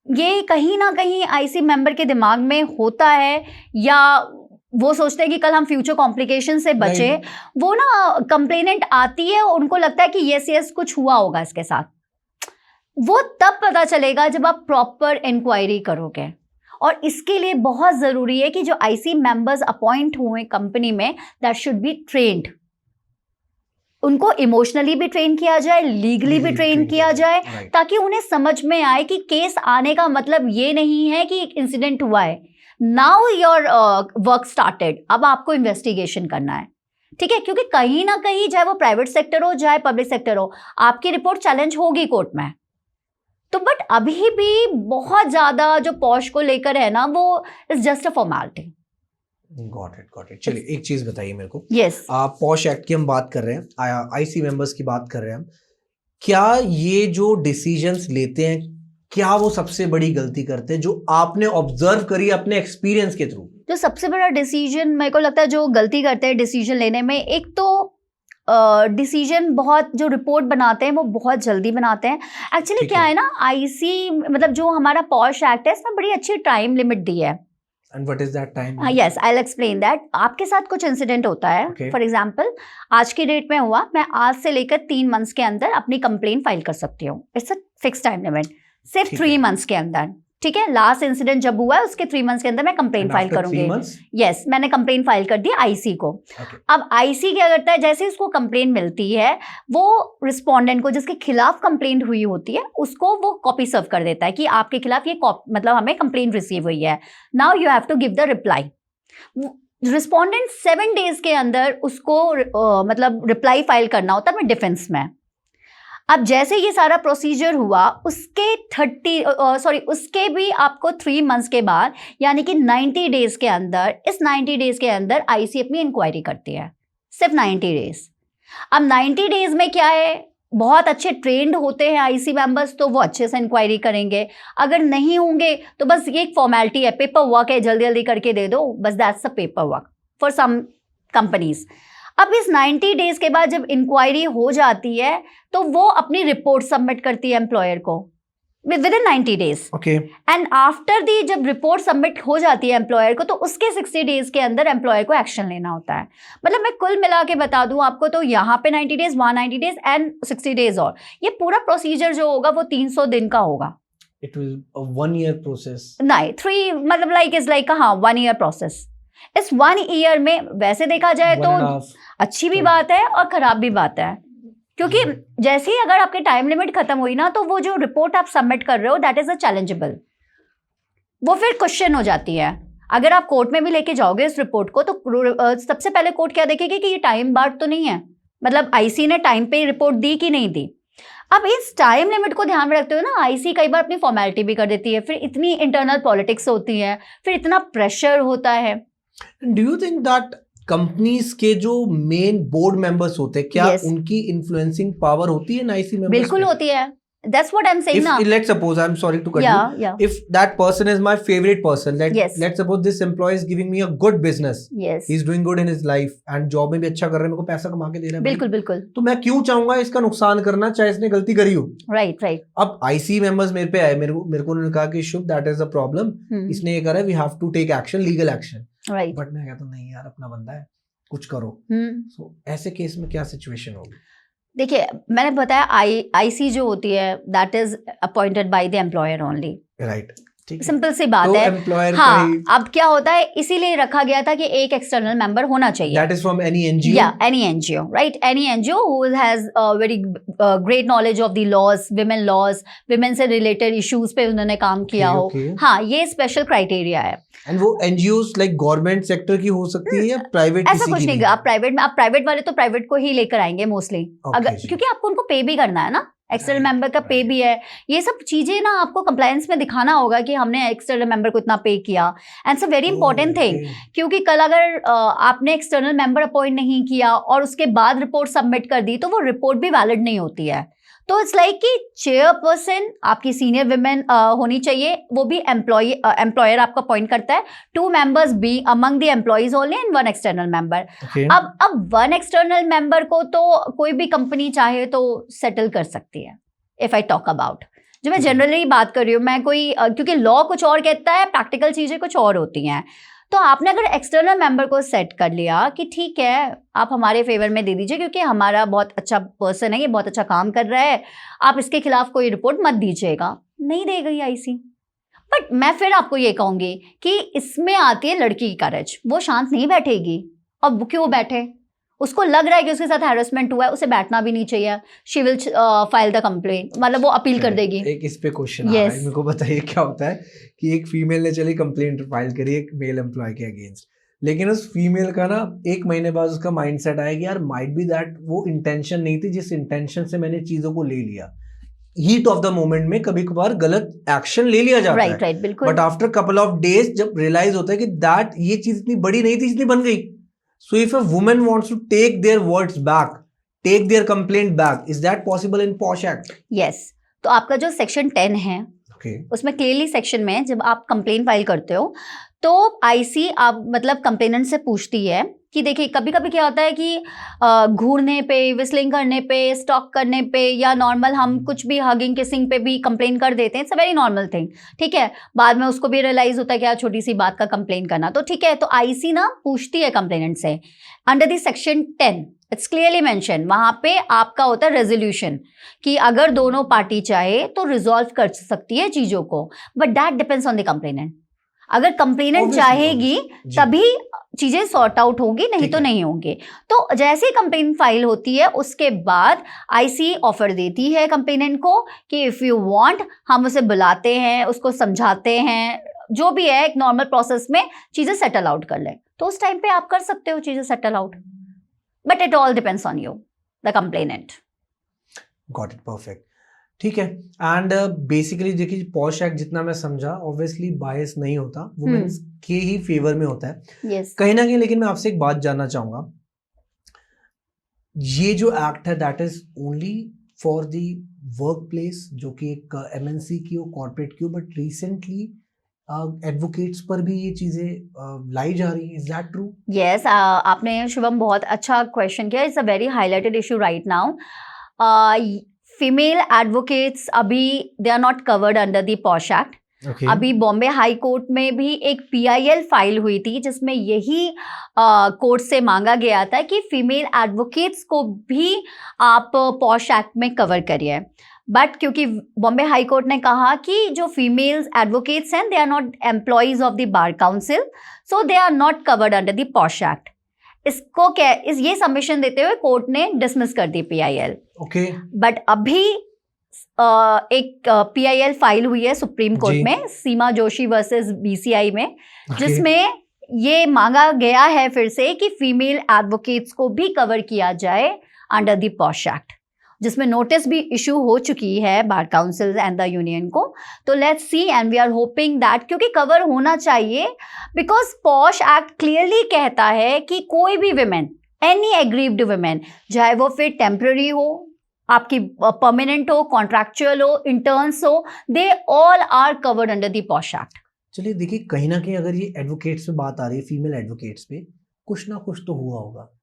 ये कहीं ना कहीं आईसी मेंबर के दिमाग में होता है, या वो सोचते हैं कि कल हम फ्यूचर कॉम्प्लिकेशन से बचे, वो ना कंप्लेनेंट आती है, उनको लगता है कि यस कुछ हुआ होगा इसके साथ, वो तब पता चलेगा जब आप प्रॉपर इंक्वायरी करोगे। और इसके लिए बहुत जरूरी है कि जो आईसी मेंबर्स अपॉइंट हुए कंपनी में, दैट शुड बी ट्रेन्ड, उनको इमोशनली भी ट्रेन किया जाए, लीगली भी ट्रेन किया जाए, ताकि उन्हें समझ में आए कि केस आने का मतलब ये नहीं है कि एक इंसिडेंट हुआ है, नाउ योर वर्क स्टार्टेड, अब आपको इन्वेस्टिगेशन करना है, ठीक है। क्योंकि कहीं ना कहीं चाहे वो प्राइवेट सेक्टर हो चाहे पब्लिक सेक्टर हो, आपकी रिपोर्ट चैलेंज होगी कोर्ट में। तो बट अभी भी बहुत ज्यादा जो पॉश को लेकर है ना, वो is just a formality. Got it. चलिए एक चीज बताइए मेरे को। यस, पॉश एक्ट की हम बात कर रहे हैं, आईसी मेंबर्स की बात कर रहे हैं हम, क्या ये जो डिसीजंस लेते हैं, क्या वो सबसे बड़ी गलती करते हैं जो आपने ऑब्जर्व करी अपने एक्सपीरियंस के थ्रू? जो सबसे बड़ा डिसीजन मेरे को लगता है जो गलती करते हैं डिसीजन लेने में, एक तो डिसीजन बहुत जो रिपोर्ट बनाते हैं वो बहुत जल्दी बनाते हैं। एक्चुअली क्या है ना, आईसी मतलब जो हमारा पॉश एक्ट है, इसमें बड़ी अच्छी टाइम लिमिट दी है। And what is that time? Yes, I'll explain that. आपके साथ कुछ इंसिडेंट होता है, फॉर एग्जाम्पल आज की डेट में हुआ, मैं आज से लेकर 3 मंथ्स के अंदर अपनी कंप्लेन फाइल कर सकती हूँ, it's a fix time limit, सिर्फ 3 मंथ्स के अंदर, ठीक है। लास्ट इंसिडेंट जब हुआ है उसके 3 मंथ्स के अंदर मैं कंप्लेन फाइल करूंगी। यस, मैंने कंप्लेन फाइल कर दी आईसी को। अब आईसी क्या करता है, जैसे उसको कंप्लेन मिलती है, वो रिस्पोंडेंट को जिसके खिलाफ कंप्लेंट हुई होती है उसको वो कॉपी सर्व कर देता है कि आपके खिलाफ ये मतलब हमें कंप्लेंट रिसीव हुई है, now you have to give the reply. Respondent 7 days के अंदर उसको मतलब रिप्लाई फाइल करना होता है डिफेंस में। अब जैसे ये सारा प्रोसीजर हुआ, उसके भी आपको 3 मंथ्स के बाद, यानी कि 90 डेज के अंदर, इस 90 डेज के अंदर आईसी अपनी इंक्वायरी करती है, सिर्फ 90 डेज। अब 90 डेज में क्या है, बहुत अच्छे ट्रेंड होते हैं आईसी मेंबर्स तो वो अच्छे से इंक्वायरी करेंगे, अगर नहीं होंगे तो बस ये एक फॉर्मेलिटी है, पेपर वर्क है, जल्दी जल्दी करके दे दो, बस that's a paper work for some companies. अब इस 90 डेज के बाद जब इंक्वायरी हो जाती है तो वो अपनी रिपोर्ट सबमिट करती है एम्प्लॉयर को with in 90 days. Okay. And after the जब रिपोर्ट सबमिट हो जाती है एम्प्लॉयर को तो उसके 60 डेज के अंदर एम्प्लॉयर को एक्शन लेना होता है। मतलब मैं कुल मिला के बता दूं आपको तो यहाँ पे 90 डेज, वहाँ 90 डेज एंड 60 डेज, और ये पूरा प्रोसीजर जो होगा वो 300 दिन का होगा। It will a 1 year process. नहीं 3 मतलब लाइक इज लाइक हाँ 1 year प्रोसेस। इस 1 year में वैसे देखा जाए तो अच्छी भी बात है और खराब भी बात है, क्योंकि जैसे ही अगर आपकी टाइम लिमिट खत्म हुई ना तो वो जो रिपोर्ट आप सबमिट कर रहे हो दैट इज अ चैलेंजेबल, वो फिर क्वेश्चन हो जाती है। अगर आप कोर्ट में भी लेके जाओगे इस रिपोर्ट को तो सबसे पहले कोर्ट क्या देखेगी कि ये टाइम बार्ड तो नहीं है, मतलब आईसी ने टाइम पे रिपोर्ट दी कि नहीं दी। अब इस टाइम लिमिट को ध्यान में रखते हुए ना आईसी कई बार अपनी फॉर्मेलिटी भी कर देती है, फिर इतनी इंटरनल पॉलिटिक्स होती है, फिर इतना प्रेशर होता है। Do you think that companies के जो मेन बोर्ड मेंबर्स होते हैं क्या Yes. उनकी इन्फ्लुएंसिंग पावर होती है नाइसी मेंबर्स? बिल्कुल होती है, that's what I'm saying now. Let's suppose, I'm sorry to cut you. Yeah. If that person is my favorite person, Yes. let's suppose this employee is giving me a good business. Yes. He's doing good in his life and job में भी अच्छा कर रहा है, मेरे को पैसा कमा के दे रहा है। बिल्कुल बिल्कुल। तो मैं क्यों चाहूंगा इसका नुकसान करना, चाहे इसने गलती करी हो। Right right. अब आईसी मेंबर्स मेरे पे आए, मेरे को उन्होंने कहा कि Shubh that is the problem, इसने ये करा, we have to take action, legal action. Right. But मैं कहता हूं नहीं यार, अपना बंदा है, कुछ करो। So, ऐसे केस में क्या सिचुएशन होगी? देखिए मैंने बताया आईसी जो होती है that is appointed by the employer only. Right, simple सी बात तो है। एम्प्लॉयर हाँ, अब क्या होता है इसीलिए रखा गया था कि एक एक्सटर्नल मेंबर होना चाहिए। That is from any NGO. Yeah any NGO, right, any NGO who has very great knowledge of the laws, women से रिलेटेड इश्यूज पे उन्होंने काम किया हो। हाँ, ये स्पेशल क्राइटेरिया है। एंड वो एनजीओस लाइक गवर्नमेंट सेक्टर की हो सकती है या प्राइवेट? ऐसा कुछ नहीं, आप प्राइवेट वाले तो प्राइवेट को ही लेकर आएंगे मोस्टली, अगर क्योंकि आपको उनको पे भी करना है ना, एक्सटर्नल मेंबर का पे भी है, ये सब चीजें ना आपको कंप्लायंस में दिखाना होगा कि हमने एक्सटर्नल मेंबर को इतना पे किया। And it's a very important thing, क्योंकि कल अगर आपने एक्सटर्नल मेंबर अपॉइंट नहीं किया और उसके बाद रिपोर्ट सबमिट कर दी तो वो रिपोर्ट भी वैलिड नहीं होती है। तो इट्स लाइक कि चेयरपर्सन आपकी सीनियर विमेन होनी चाहिए, वो भी एम्प्लॉयर आपका अपॉइंट करता है, 2 members be among the employees only and 1 external member। अब 1 external member को तो कोई भी कंपनी चाहे तो सेटल कर सकती है। इफ आई टॉक अबाउट, जो मैं जनरली बात कर रही हूँ, मैं कोई क्योंकि लॉ कुछ और कहता है, प्रैक्टिकल चीजें कुछ और होती हैं। तो आपने अगर एक्सटर्नल मेंबर को सेट कर लिया कि ठीक है आप हमारे फेवर में दे दीजिए क्योंकि हमारा बहुत अच्छा पर्सन है, ये बहुत अच्छा काम कर रहा है, आप इसके खिलाफ कोई रिपोर्ट मत दीजिएगा, नहीं देगी आईसी। बट मैं फिर आपको ये कहूंगी कि इसमें आती है लड़की की करेज, वो शांत नहीं बैठेगी। अब क्यों बैठे, उसको लग रहा है कि उसके साथ हैरेसमेंट हुआ है, उसे बैठना भी नहीं चाहिए, she will file the complaint, मतलब वो अपील कर देगी। एक इस पे क्वेश्चन आ रहा है, मेरे को बताइए क्या होता है कि एक फीमेल ने चली कंप्लेंट फाइल करी एक मेल एम्प्लॉय के अगेंस्ट, लेकिन उस फीमेल का ना 1 महीने बाद उसका माइंडसेट आया कि यार माइट बी दैट वो इंटेंशन नहीं थी जिस इंटेंशन से मैंने चीजों को ले लिया। हीट ऑफ द मोमेंट में कभी कभार गलत एक्शन ले लिया जाता है, राइट बिल्कुल। But after couple of days जब रियलाइज होता है कि दैट ये चीज इतनी बड़ी नहीं थी जितनी बन गई। So if a woman wants to take their words back, take their complaint back, is that possible in POSH Act? Yes. तो आपका जो सेक्शन 10 है, उसमें क्लियरली सेक्शन में जब आप कंप्लेंट फाइल करते हो तो आईसी आप मतलब कंप्लेनेंट से पूछती है कि देखिए कभी कभी क्या होता है कि घूरने पे, विस्लिंग करने पे, स्टॉक करने पे या नॉर्मल हम कुछ भी हगिंग किसिंग पे भी कंप्लेन कर देते हैं, it's a very normal thing, ठीक है। बाद में उसको भी रियलाइज होता है कि यार छोटी सी बात का कंप्लेन करना, तो ठीक है। तो आईसी ना पूछती है कंप्लेनेंट से under the section 10, it's clearly mention, वहां पे आपका होता है रेजोल्यूशन कि अगर दोनों पार्टी चाहे तो रिजॉल्व कर सकती है चीजों को, but that depends on the complainant. अगर कंप्लेनेंट चाहेगी तभी चीजें सॉर्ट आउट होगी, नहीं तो नहीं होंगे। तो जैसे ही कंप्लेन फाइल होती है उसके बाद आईसी ऑफर देती है कंप्लेनेंट को कि इफ यू वांट हम उसे बुलाते हैं, उसको समझाते हैं, जो भी है एक नॉर्मल प्रोसेस में चीजें सेटल आउट कर ले, तो उस टाइम पे आप कर सकते हो चीजें settle out, but it all depends on you the complainant. Got it, perfect, ठीक है। एंड बेसिकली देखिए पॉश एक्ट जितना मैं समझा ऑब्वियसली बायस नहीं होता, वुमेन्स के ही फेवर में होता है yes. कहीं ना कहीं। लेकिन मैं आपसे एक बात जानना चाहूंगा, ये जो एक्ट है that is only for the work place, जो कि एक MNC की हो, कॉर्पोरेट की हो, बट रिसेंटली एडवोकेट्स पर भी ये चीजें लाई जा रही है. Is that true? यस, आपने शुभम बहुत अच्छा क्वेश्चन किया. It's a very highlighted issue right now. Female advocates अभी they are not covered under the POSH act. Okay. अभी बॉम्बे हाई कोर्ट में भी एक PIL फाइल हुई थी जिसमें यही कोर्ट से मांगा गया था कि फीमेल एडवोकेट्स को भी आप पॉश एक्ट में कवर करिए. बट क्योंकि बॉम्बे हाई कोर्ट ने कहा कि जो फीमेल एडवोकेट्स हैं they are not employees of the bar council, so they are not covered under the POSH act. इसको क्या ये सबमिशन देते हुए कोर्ट ने डिसमिस कर दी PIL. Okay. बट अभी एक PIL फाइल हुई है सुप्रीम कोर्ट में, सीमा जोशी वर्सेस BCI में, जिसमें ये मांगा गया है फिर से कि फीमेल एडवोकेट्स को भी कवर किया जाए अंडर द पॉश एक्ट, जिसमें नोटिस भी इशू हो चुकी है bar council and the union को. तो let's see and we are hoping that, क्योंकि कवर होना चाहिए, बिकॉज पॉश एक्ट क्लियरली कहता है कि कोई भी विमेन, एनी एग्रीव्ड विमेन, चाहे वो फिर टेम्पररी हो, आपकी परमानेंट हो, कॉन्ट्रैक्चुअल हो, इंटर्न्स हो, they all are covered under the POSH act. चलिए देखिए, कहीं ना कहीं अगर ये एडवोकेट्स पे बात आ रही है, फीमेल एडवोकेट्स पे, कुछ ना कुछ तो हुआ होगा,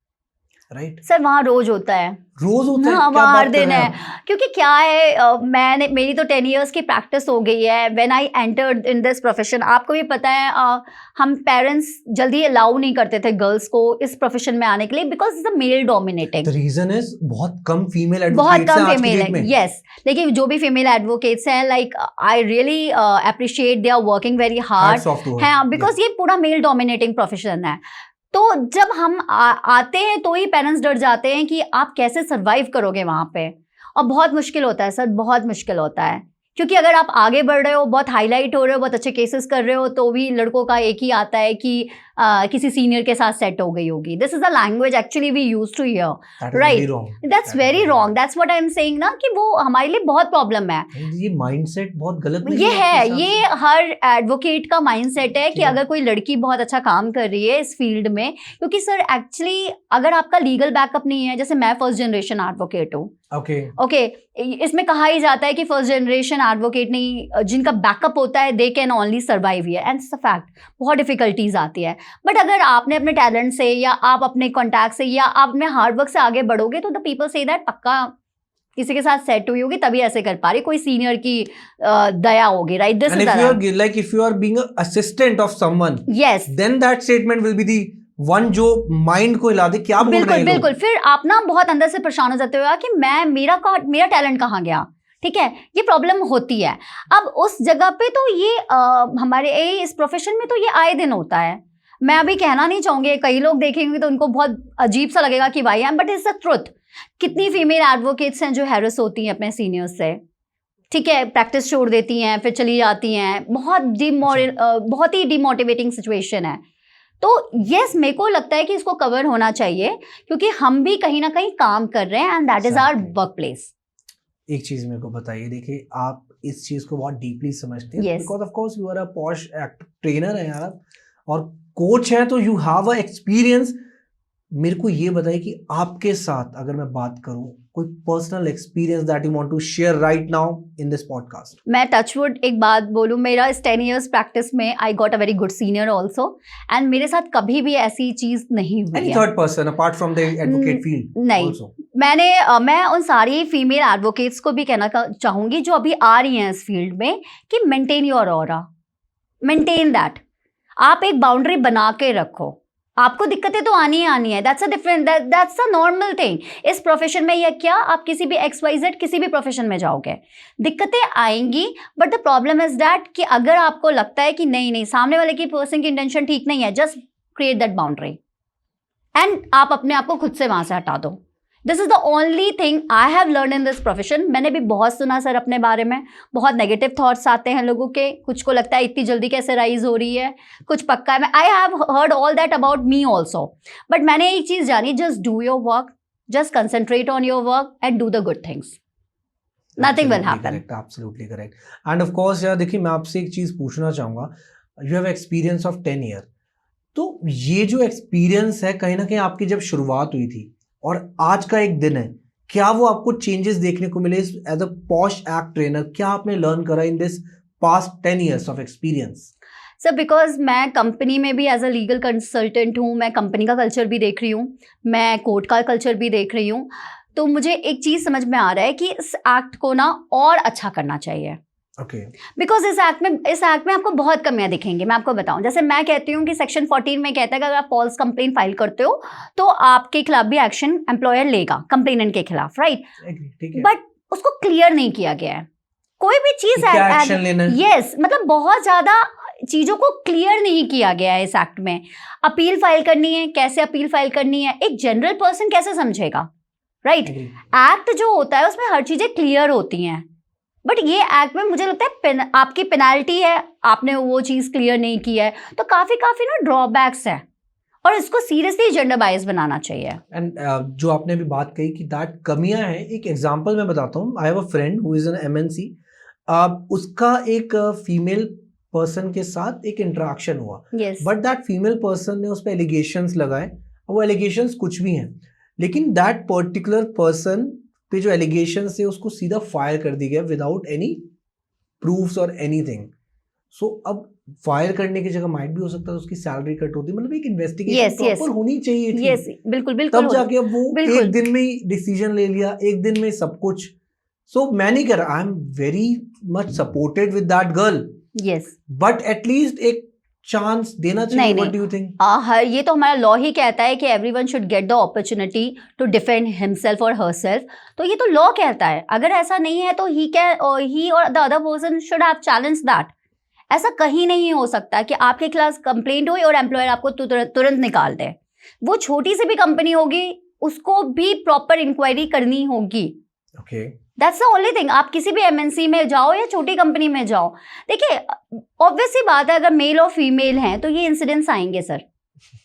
राइट? सर वहाँ रोज होता है, रोज होता है? हाँ, क्या वहाँ बात हर कर दिन रहे हैं है. आप? क्योंकि क्या है, मेरी तो 10 years की प्रैक्टिस हो गई है. When I entered in this profession, आपको भी पता है, हम पेरेंट्स जल्दी अलाउ नहीं करते थे गर्ल्स को इस प्रोफेशन में आने के लिए, because it's a male dominating. The reason is बहुत कम फीमेल बहुत एडवोकेट्स हैं कम आज की फीमेल डेट है. में. यस, लेकिन जो भी फीमेल एडवोकेट्स हैं, like I really appreciate, they are working very hard. Hats off to her. है, बिकॉज ये पूरा मेल डोमिनेटिंग प्रोफेशन है. तो जब हम आते हैं तो ही पेरेंट्स डर जाते हैं कि आप कैसे सरवाइव करोगे वहाँ पे, और बहुत मुश्किल होता है सर, बहुत मुश्किल होता है. क्योंकि अगर आप आगे बढ़ रहे हो, बहुत हाईलाइट हो रहे हो, बहुत अच्छे केसेस कर रहे हो, तो भी लड़कों का एक ही आता है कि किसी सीनियर के साथ सेट हो गई होगी. This is a language actually we use to hear, right? That's very wrong. That's what I am saying ना, कि वो हमारे लिए बहुत प्रॉब्लम है. ये माइंडसेट बहुत गलत नहीं ये है, आपके ये हिसाब हर एडवोकेट का माइंडसेट है कि Yeah. अगर कोई लड़की बहुत अच्छा काम कर रही है इस फील्ड में, क्योंकि सर एक्चुअली अगर आपका लीगल बैकअप नहीं है, जैसे मैं फर्स्ट जनरेशन एडवोकेट हूँ, से? ओके, इसमें कहा ही जाता है कि फर्स्ट जनरेशन एडवोकेट नहीं, जिनका बैकअप होता है they can only survive here, and it's a fact. बहुत डिफिकल्टीज आती है, बट अगर आपने अपने टैलेंट से या आप अपने कॉन्टैक्ट से या आप अपने हार्डवर्क से आगे बढ़ोगे, तो द पीपल से दैट पक्का किसी के साथ सेट हुई होगी तभी ऐसे कर पा रही, कोई सीनियर की दया होगी, right? This And is if you are like if you are being an assistant of someone, yes, then that statement will be the one जो माइंड को हिला दे. क्या बोल रहे बिल्कुल हैं बिल्कुल. लोग? फिर आप ना बहुत अंदर से परेशान हो जाते हो कि मेरा टैलेंट कहाँ गया. ठीक है, ये प्रॉब्लम होती है. अब उस जगह पे तो ये हमारे इस प्रोफेशन में तो ये आए दिन होता है. मैं अभी कहना नहीं चाहूंगी, कई लोग देखेंगे तो उनको बहुत अजीब सा लगेगा कि why am, but it's the truth. कितनी फीमेल एडवोकेट्स हैं जो हैरेस होती हैं अपने सीनियर्स से, ठीक है, प्रैक्टिस छोड़ देती हैं, फिर चली जाती हैं. बहुत ही डिमोटिवेटिंग सिचुएशन है. तो यस, मेरे को लगता है कि इसको कवर होना चाहिए, क्योंकि हम भी कहीं ना कहीं काम कर रहे हैं, and that is our work place. एक चीज मेरे को बताइए, देखिए आप इस चीज को बहुत डीपली समझते हैं, Yes. Because of course you are a POSH act trainer है यार, और कोच है, तो यू हैव अ एक्सपीरियंस. मेरे को ये बताइए कि आपके साथ अगर मैं बात करूं, कोई personal experience that you want to share right now in this podcast. मैं टचवुड एक बात बोलूं, मेरा इस 10 years प्रैक्टिस में I got a very good senior also, and मेरे साथ कभी भी ऐसी चीज नहीं हुई एनी है. Third person apart from the advocate field? नहीं. मैं उन सारी फीमेल एडवोकेट्स को भी कहना चाहूंगी जो अभी आ रही हैं इस फील्ड में, कि maintain your aura, maintain that. आप एक बाउंड्री बना के रखो. आपको दिक्कतें तो आनी ही आनी है, दैट्स अ नॉर्मल थिंग इस प्रोफेशन में. या क्या आप किसी भी XYZ किसी भी प्रोफेशन में जाओगे, दिक्कतें आएंगी, but the problem is that कि अगर आपको लगता है कि नहीं सामने वाले की पर्सन की इंटेंशन ठीक नहीं है, just create that boundary and आप अपने आप को खुद से वहां से हटा दो. This is the only thing I have learn in this profession. मैंने भी बहुत सुना सर अपने बारे में, बहुत नेगेटिव थॉट्स आते हैं लोगों के. कुछ को लगता है इतनी जल्दी कैसे राइज हो रही है, कुछ पक्का है. I have heard all that about me also, but मैंने एक चीज जानी, just do your work, just concentrate on your work and do the good things. Nothing will happen. Absolutely correct. End of course यार देखिए, मैं आपसे एक चीज पूछना चाहूंगा. You have experience of 10 years. तो ये जो एक्सपीरियंस है, कहीं ना कहीं आपकी जब शुरुआत हुई थी और आज का एक दिन है, क्या वो आपको चेंजेस देखने को मिले as a POSH act trainer? क्या आपने लर्न करा in this past 10 years of experience? Sir because मैं कंपनी में भी एज अ लीगल कंसल्टेंट हूँ, मैं कंपनी का कल्चर भी देख रही हूँ, मैं कोर्ट का कल्चर भी देख रही हूँ, तो मुझे एक चीज़ समझ में आ रहा है कि इस एक्ट को ना और अच्छा करना चाहिए। ओके। बिकॉज इस एक्ट में आपको बहुत कमियां दिखेंगी। मैं आपको बताऊं, जैसे मैं कहती हूँ कि सेक्शन 14 में कहता है कि अगर आप फॉल्स कंप्लेंट फाइल करते हो तो आपके खिलाफ भी एक्शन एम्प्लॉयर लेगा कंप्लेनेंट के खिलाफ, राइट? ठीक है। बट उसको क्लियर नहीं किया गया है कोई भी चीज। क्या एक्शन लेना है? यस, मतलब बहुत ज्यादा चीजों को क्लियर नहीं किया गया है इस एक्ट में। अपील फाइल करनी है, कैसे अपील फाइल करनी है, एक जनरल पर्सन कैसे समझेगा, राइट? एक्ट जो होता है उसमें हर चीजें क्लियर होती हैं, बट ये एक्ट में मुझे लगता है आपकी पेनाल्टी है, आपने वो चीज क्लियर नहीं की है, तो काफी ना ड्रॉबैक्स है और इसको सीरियसली जेंडर बायस बनाना चाहिए। एंड जो आपने अभी बात कही कि दैट कमियां हैं, एक एग्जांपल मैं बताता हूँ। I have a friend who is an MNC. उसका एक फीमेल पर्सन के साथ एक इंटरेक्शन हुआ, बट दैट फीमेल पर्सन ने उस पर एलिगेशंस लगाए। वो एलिगेशंस कुछ भी हैं, लेकिन दैट पर्टिकुलर पर्सन पे जो एलिगेशन है उसको सीधा फायर कर दिया गया विदाउट एनी प्रूफ्स और एनीथिंग। सो अब फायर करने की जगह माइट भी हो सकता है उसकी सैलरी कट होती, मतलब एक इन्वेस्टिगेशन प्रॉपर होनी चाहिए थी। यस, बिल्कुल तब जाके अब वो एक दिन में ही डिसीजन ले लिया, एक दिन में सब कुछ। सो मैं नहीं कर रहा, I am very much supported with that girl, yes, but at least एक चांस देना चाहिए। What do you think? ये तो हमारा लॉ ही कहता है कि everyone should get the opportunity to defend himself और हरसेल्फ, तो ये तो लॉ कहता है। अगर ऐसा नहीं है तो ही और the other person should have challenge that. ऐसा कहीं नहीं हो सकता कि आपके खिलाफ कंप्लेंट हुई और एम्प्लॉयर आपको तुरंत निकाल दे। वो छोटी सी भी कंपनी होगी उसको भी प्रॉपर इंक्वायरी करनी होगी। Okay, that's the only thing. आप किसी भी एमएनसी में जाओ या छोटी कंपनी में जाओ, देखिए ऑब्वियस सी बात है, अगर मेल और फीमेल हैं तो ये इंसिडेंट्स आएंगे सर,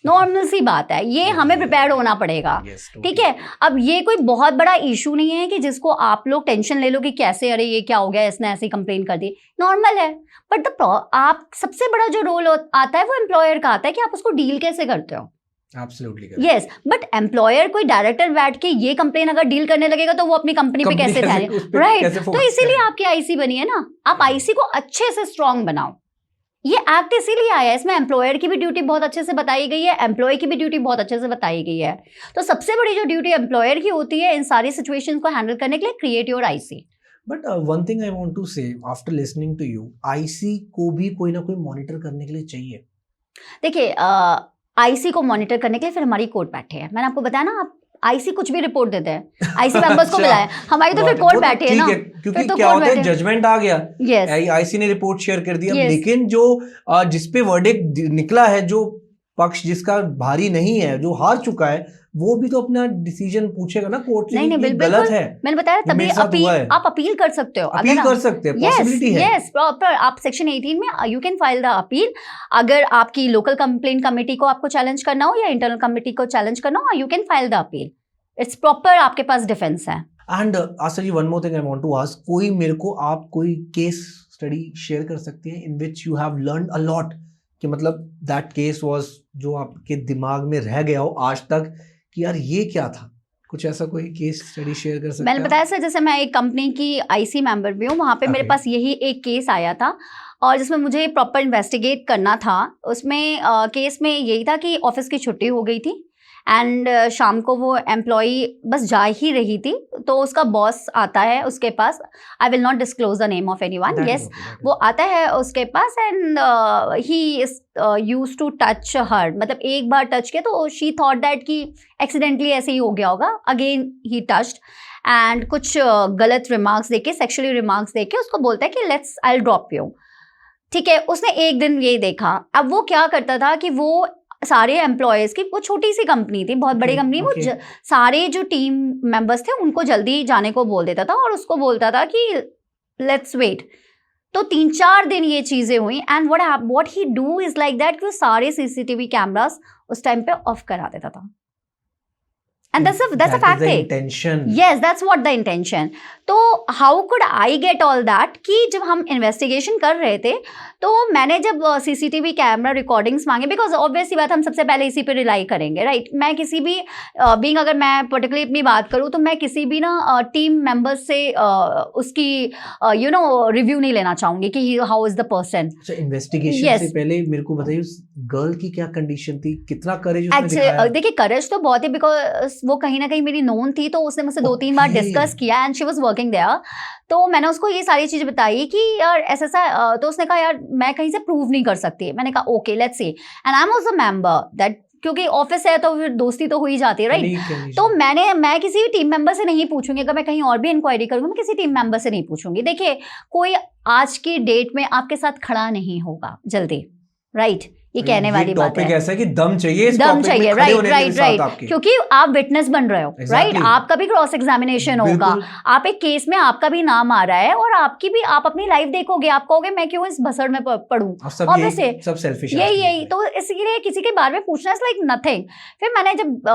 नॉर्मल सी बात है, ये हमें प्रिपेयर्ड होना पड़ेगा। ठीक है, अब ये कोई बहुत बड़ा इशू नहीं है कि जिसको आप लोग टेंशन ले लो कि कैसे, अरे ये क्या हो गया, इसने ऐसी कंप्लेन कर दी, नॉर्मल है। बट आप सबसे बड़ा जो रोल आता है वो एम्प्लॉयर का आता है कि आप उसको डील कैसे करते हो। Absolutely यस, बट एम्प्लॉयर कोई डायरेक्टर बैठ के ये कंप्लेन अगर डील करने लगेगा तो वो अपनी कंपनी पे कैसे जाए, राइट? तो इसीलिए आपकी आईसी बनी है ना, आप आईसी को अच्छे से स्ट्रांग बनाओ। ये एक्ट इसीलिए आया है, इसमें एम्प्लॉयर की भी ड्यूटी बहुत अच्छे से बताई गई है, एम्प्लॉय की भी ड्यूटी बहुत अच्छे से बताई गई है। तो सबसे बड़ी जो ड्यूटी एम्प्लॉयर की होती है इन सारी सिचुएशंस को हैंडल करने के लिए, create your IC. But one thing I want to say, after listening to you, IC को भी कोई ना कोई मॉनिटर करने के लिए चाहिए। देखिए आईसी को मॉनिटर करने के लिए फिर हमारी कोर्ट बैठे हैं। मैंने आपको बताया ना, आप आईसी कुछ भी रिपोर्ट देते हैं, आईसी मेंबर्स को बुलाया, हमारी तो फिर कोर्ट बैठे है ना, क्योंकि क्या होता है, जजमेंट आ गया, yes. आईसी ने रिपोर्ट शेयर कर दिया, yes. लेकिन जो जिसपे वर्डिक्ट निकला है, जो पक्ष जिसका भारी नहीं है, जो हार चुका है, वो भी तो अपना डिसीजन पूछेगा ना कोर्ट से। नहीं, गलत है, मैंने बताया तभी आप अपील कर सकते हो, अपील कर सकते हैं, पॉसिबिलिटी है। यस, प्रॉपर आप सेक्शन 18 में you can file the appeal. अगर आपकी लोकल कंप्लेंट कमेटी को आपको चैलेंज करना हो या इंटरनल कमेटी को चैलेंज करना हो, you can file the appeal. It's proper, आपके पास डिफेंस है। And Asha ji, one more thing I want to ask, कोई मेरे को आप कोई केस स्टडी शेयर कर सकते हैं in which you have learned a lot, कि मतलब दैट केस वाज जो आपके दिमाग में रह गया हो आज तक कि यार ये क्या था? कुछ ऐसा कोई केस स्टडी शेयर कर सकते हैं? मैंने बताया सर, जैसे मैं एक कंपनी की आईसी मेंबर भी हूँ, वहाँ पे मेरे पास यही एक केस आया था और जिसमें मुझे प्रॉपर इन्वेस्टिगेट करना था। उसमें केस में यही था कि ऑफिस की छुट्टी हो गई थी एंड शाम को वो एम्प्लॉई बस जा ही रही थी, तो उसका बॉस आता है उसके पास, I will not disclose the name of anyone, yes, वो आता है उसके पास and he is used to touch her, मतलब एक बार टच किया तो शी थॉट दैट कि एक्सीडेंटली ऐसे ही हो गया होगा, अगेन ही टच्ड एंड कुछ गलत रिमार्क्स देके, सेक्सुअली रिमार्क्स देके उसको बोलता है कि let's I will drop you. ठीक है, उसने एक दिन ये देखा। अब वो क्या करता था कि वो सारे एम्प्लॉयज़ की, वो छोटी सी कंपनी थी, बहुत बड़ी कंपनी, वो सारे जो टीम मेंबर्स थे उनको जल्दी जाने को बोल देता था और उसको बोलता था कि लेट्स वेट। तो 3-4 दिन ये चीज़ें हुई and what he do is like that कि वो सारे सीसीटीवी कैमरास उस टाइम पे ऑफ करा देता था। And that's a fact. The intention. Yes, that's what the intention. तो how could I get all that कि जब हम इन्वेस्टिगेशन कर रहे थे तो मैंने जब सीसीटीवी कैमरा रिकॉर्डिंग्स मांगे, बिकॉज ऑब्वियसली बात हम सबसे पहले इसी पे रिलाई करेंगे, राइट? मैं किसी भी बीइंग, अगर मैं पर्टिकुलरली अपनी बात करूँ तो मैं किसी भी ना टीम मेंबर्स से उसकी रिव्यू नहीं लेना चाहूंगी कि हाउ इज द पर्सन. अच्छा, इन्वेस्टिगेशन से पहले मेरे को बताइए उस गर्ल की क्या कंडीशन थी, कितना करेज उसने दिखाया? देखिए करेज तो बहुत है, बिकॉज वो कहीं ना कहीं मेरी नोन थी, तो उसने मुझसे 2-3 बार डिस्कस किया and she was working there. तो मैंने उसको ये सारी चीज़ बताई कि यार ऐसा तो उसने कहा यार मैं कहीं से प्रूव नहीं कर सकती. मैंने कहा okay let's see, and I am also member that, क्योंकि ऑफिस है तो फिर दोस्ती तो हो ही जाती है, राइट? तो मैं किसी भी टीम मेंबर से नहीं पूछूंगी. अगर मैं कहीं और भी इंक्वायरी करूंगी मैं किसी टीम मेंबर से नहीं पूछूंगी. देखिए कोई आज की डेट में आपके साथ खड़ा नहीं होगा जल्दी, राइट? ये कहने वाली बात है. ऐसा है कि दम चाहिए, दम चाहिए, राइट. क्योंकि आप विटनेस बन रहे हो, राइट? आपका भी क्रॉस एग्जामिनेशन होगा, आप एक केस में आपका भी नाम आ रहा है और आपकी भी, आप अपनी लाइफ देखोगे, आप कहोगे मैं क्यों इस भसड़ में पढ़ूं. ऑब्वियसली सब सेल्फिश यही तो इसलिए किसी के बारे में पूछना इज लाइक नथिंग. फिर मैंने जब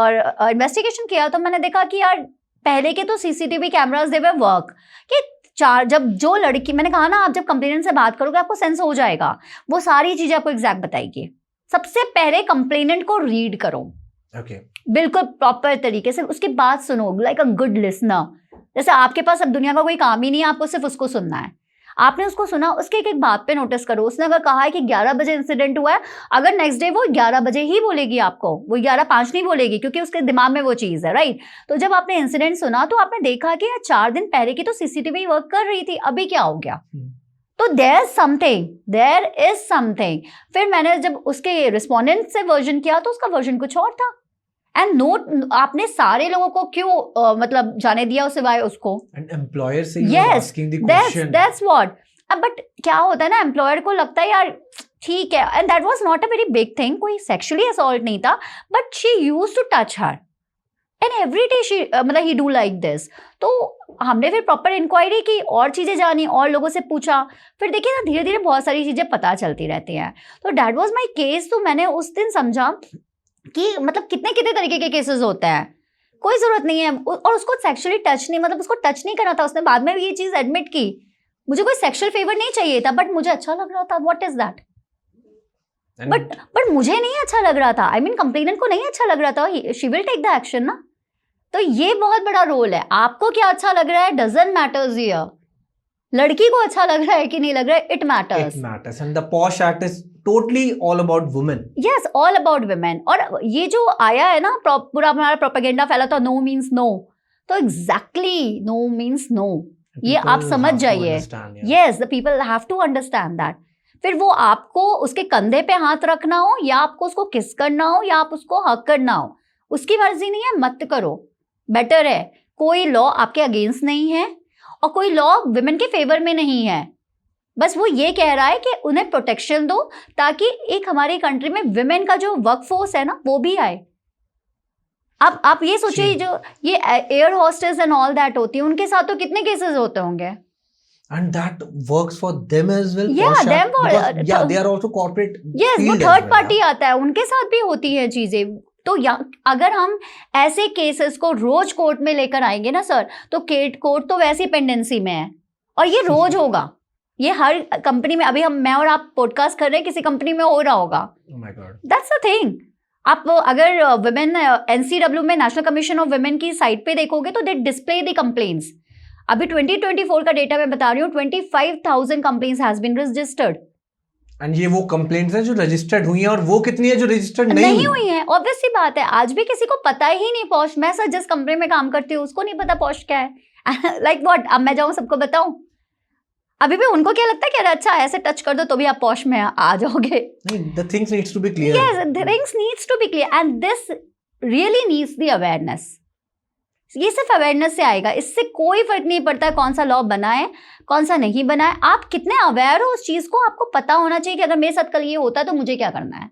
इन्वेस्टिगेशन किया तो मैंने देखा कि यार पहले के तो सीसीटीवी कैमरास दे वर वर्क कि जब जो लड़की, मैंने कहा ना आप जब कंप्लेनेंट से बात करोगे आपको सेंस हो जाएगा, वो सारी चीजें आपको एग्जैक्ट बताएगी. सबसे पहले कंप्लेनेंट को रीड करो, बिल्कुल प्रॉपर तरीके से, उसकी बात सुनो लाइक अ गुड लिसनर. जैसे आपके पास अब दुनिया का कोई काम ही नहीं है, आपको सिर्फ उसको सुनना है. आपने उसको सुना, उसके एक एक बात पे नोटिस करो. उसने अगर कहा है कि 11 बजे इंसिडेंट हुआ है, अगर नेक्स्ट डे वो 11 बजे ही बोलेगी आपको, वो 11:05 नहीं बोलेगी, क्योंकि उसके दिमाग में वो चीज है, राइट? तो जब आपने इंसिडेंट सुना तो आपने देखा कि यार 4 दिन पहले की तो सीसीटीवी वर्क कर रही थी, अभी क्या हो गया? तो देयर इज समथिंग. फिर मैंने जब उसके रिस्पोंडेंट से वर्जन किया तो उसका वर्जन कुछ और था. एंड नोट, आपने सारे लोगों को क्यों मतलब जाने दिया सिवाय उसको? एम्प्लॉयर से yes, that's what. बट क्या होता है ना, एम्प्लॉयर को लगता है यार ठीक है, and that was not a very big thing, कोई सेक्सुअली असॉल्ट नहीं था, but she used to touch her and every day she मतलब ही डू लाइक दिस. तो हमने फिर प्रॉपर इंक्वायरी की, और चीजें जानी, और लोगों से पूछा. फिर देखिए ना धीरे धीरे बहुत सारी चीजें पता चलती रहती हैं. तो दैट वाज माय केस. तो मैंने उस दिन समझा कि मतलब कितने कितने तरीके के केसेस होते हैं, कोई जरूरत नहीं है. और उसको सेक्सुअली टच नहीं, मतलब उसको टच नहीं करना था. उसने बाद में भी ये चीज एडमिट की, मुझे कोई सेक्सुअल फेवर नहीं चाहिए था, बट मुझे अच्छा लग रहा था. What is that? बट मुझे नहीं अच्छा लग रहा था. आई मीन कंप्लेनेंट को नहीं अच्छा लग रहा था. She will take the action ना. तो ये बहुत बड़ा रोल है. आपको क्या अच्छा लग रहा है डजंट मैटर्स हियर. लड़की को अच्छा लग रहा है कि नहीं लग रहा है, it matters. And the POSH act is totally all about women. Yes, all about women. और ये जो आया है ना, पूरा हमारा प्रोपेगेंडा फैला था, नो मीन्स नो. तो एग्जैक्टली नो मीन्स नो, ये आप समझ जाइए. Yes, the people have to understand that. फिर वो आपको उसके कंधे पे हाथ रखना हो, या आपको उसको किस करना हो, या आप उसको हक करना हो, उसकी मर्जी नहीं है, मत करो. बेटर है. कोई लॉ आपके अगेंस्ट नहीं है और कोई लॉ वुमेन के फेवर में नहीं है. बस वो ये कह रहा है कि उन्हें प्रोटेक्शन दो, ताकि एक हमारी कंट्री में वुमेन का जो वर्क फोर्स है ना वो भी आए. अब आप ये सोचिए, जो ये air hostess and all that होती है, उनके साथ तो कितने केसेस होते होंगे. And that works for them as well. Yeah, them they are also corporate. Yes, वो थर्ड पार्टी आता है, उनके साथ भी होती है चीजें. तो अगर हम ऐसे केसेस को रोज कोर्ट में लेकर आएंगे ना सर, तो कोर्ट तो वैसी पेंडेंसी में है, और ये रोज होगा. ये हर कंपनी में, अभी मैं और आप पॉडकास्ट कर रहे हैं, किसी कंपनी में हो रहा होगा. Oh my God. That's the thing. आप अगर वुमेन NCW में, नेशनल कमीशन ऑफ वुमेन की साइट पे देखोगे तो दे डिस्प्ले द कंप्लेंट्स. अभी 2024 का डेटा मैं बता रही हूँ, 25,000 complaints has been registered. And ये वो कंप्लेंट्स हैं जो रजिस्टर्ड हुई हैं, और वो कितनी है जो रजिस्टर्ड नहीं हुई है. ऑब्वियस सी बात है, आज भी किसी को पता ही नहीं पॉश. मैं सर जिस कंपनी में काम करती हूँ उसको नहीं पता पॉश क्या है. लाइक व्हाट, अब मैं जाऊँ सबको बताऊं? अभी भी उनको क्या लगता है कि अच्छा ऐसे टच कर दो तो भी आप पॉश में आ जाओगे. The things needs to be clear. Yes, the things needs to be clear, and this really needs the awareness. ये सिर्फ अवेयरनेस से आएगा. इससे कोई फर्क नहीं पड़ता कौन सा लॉ बना है कौन सा नहीं बना है. आप कितने अवेयर हो उस चीज को, आपको पता होना चाहिए कि अगर मेरे साथ कल ये होता है तो मुझे क्या करना है.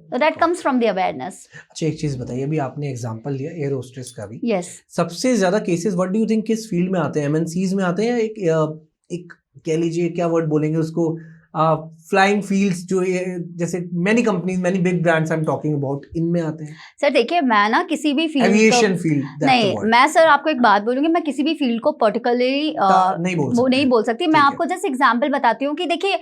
So that comes from the awareness. अच्छा, एक चीज बताइए, अभी आपने एग्जांपल लिया एयर होस्टेस का भी. Yes. सबसे ज्यादा cases what do you think किस फील्ड में आते हैं? MNCs में आते हैं, या एक कह लीजिए क्या वर्ड बोलेंगे उसको, फ्लाइंग फील्ड्स जो जैसे many companies, many big brands I am talking about, इनमें आते हैं? सर देखिए, मैं ना किसी भी फील्ड एविएशन फील्ड नहीं, मैं सर आपको एक बात बोलूंगी, मैं किसी भी फील्ड को पर्टिकुलरली नहीं बोल सकती। मैं आपको जैसे एग्जांपल बताती हूँ कि देखिए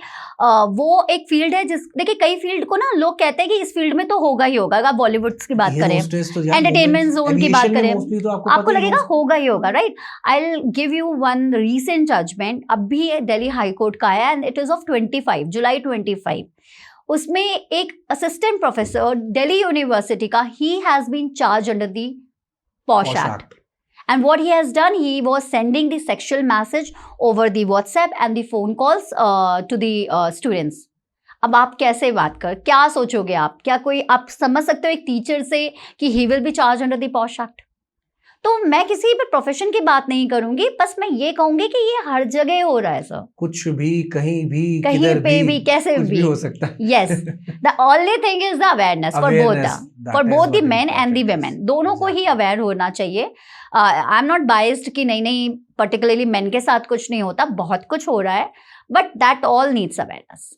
वो एक फील्ड है देखिए कई फील्ड को ना लोग कहते हैं कि इस फील्ड में तो होगा ही होगा। अगर बॉलीवुड की बात करें, एंटरटेनमेंट जोन की बात करें, आपको लगेगा होगा ही होगा, right? I will give you one recent judgement, अभी दिल्ली हाई कोर्ट का आया and it is of 25 July 25। उसमें एक असिस्टेंट प्रोफेसर दिल्ली यूनिवर्सिटी का, ही has been charge under the POSH act, and what he has done, he was sending the sexual message over the WhatsApp and the phone calls to the students. अब आप कैसे बात क्या सोचोगे आप? क्या कोई आप समझ सकते हो एक टीचर से कि he will be charged under the POSH Act? तो मैं किसी भी प्रोफेशन की बात नहीं करूंगी, बस मैं ये कहूंगी कि ये हर जगह हो रहा है सर। कुछ भी, कहीं भी, कहीं पे भी, कैसे भी हो सकता है। Yes, the only thing is the awareness for both the main and the women, दोनों को ही अवेयर होना चाहिए। आई एम नॉट बाइस्ड कि नहीं पर्टिकुलरली मेन के साथ कुछ नहीं होता, बहुत कुछ हो रहा है, but that all needs awareness.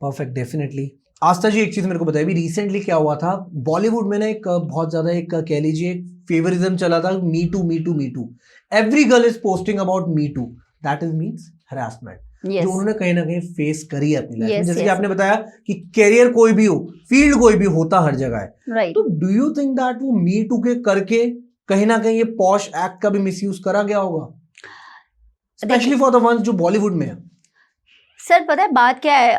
Perfect, definitely. Aastha ji, एक चीज मेरे को बताइए, रिसेंटली क्या हुआ था बॉलीवुड में ना, एक बहुत ज्यादा एक कह लीजिए फेवरिज्म चला था, me too me too me too, every girl is posting about me too, that is means harassment, जो उन्होंने कहीं ना कहीं फेस करी है अपनी लाइफ में। जैसे कि आपने बताया कि करियर कोई भी हो, फील्ड कोई भी होता हर जगह है, तो डू यू थिंक दैट वो मी टू के करके कहीं ना कहीं ये पॉश एक्ट का भी मिसयूज करा गया होगा, स्पेशली फॉर द वंस जो बॉलीवुड में है? सर पता है बात क्या है,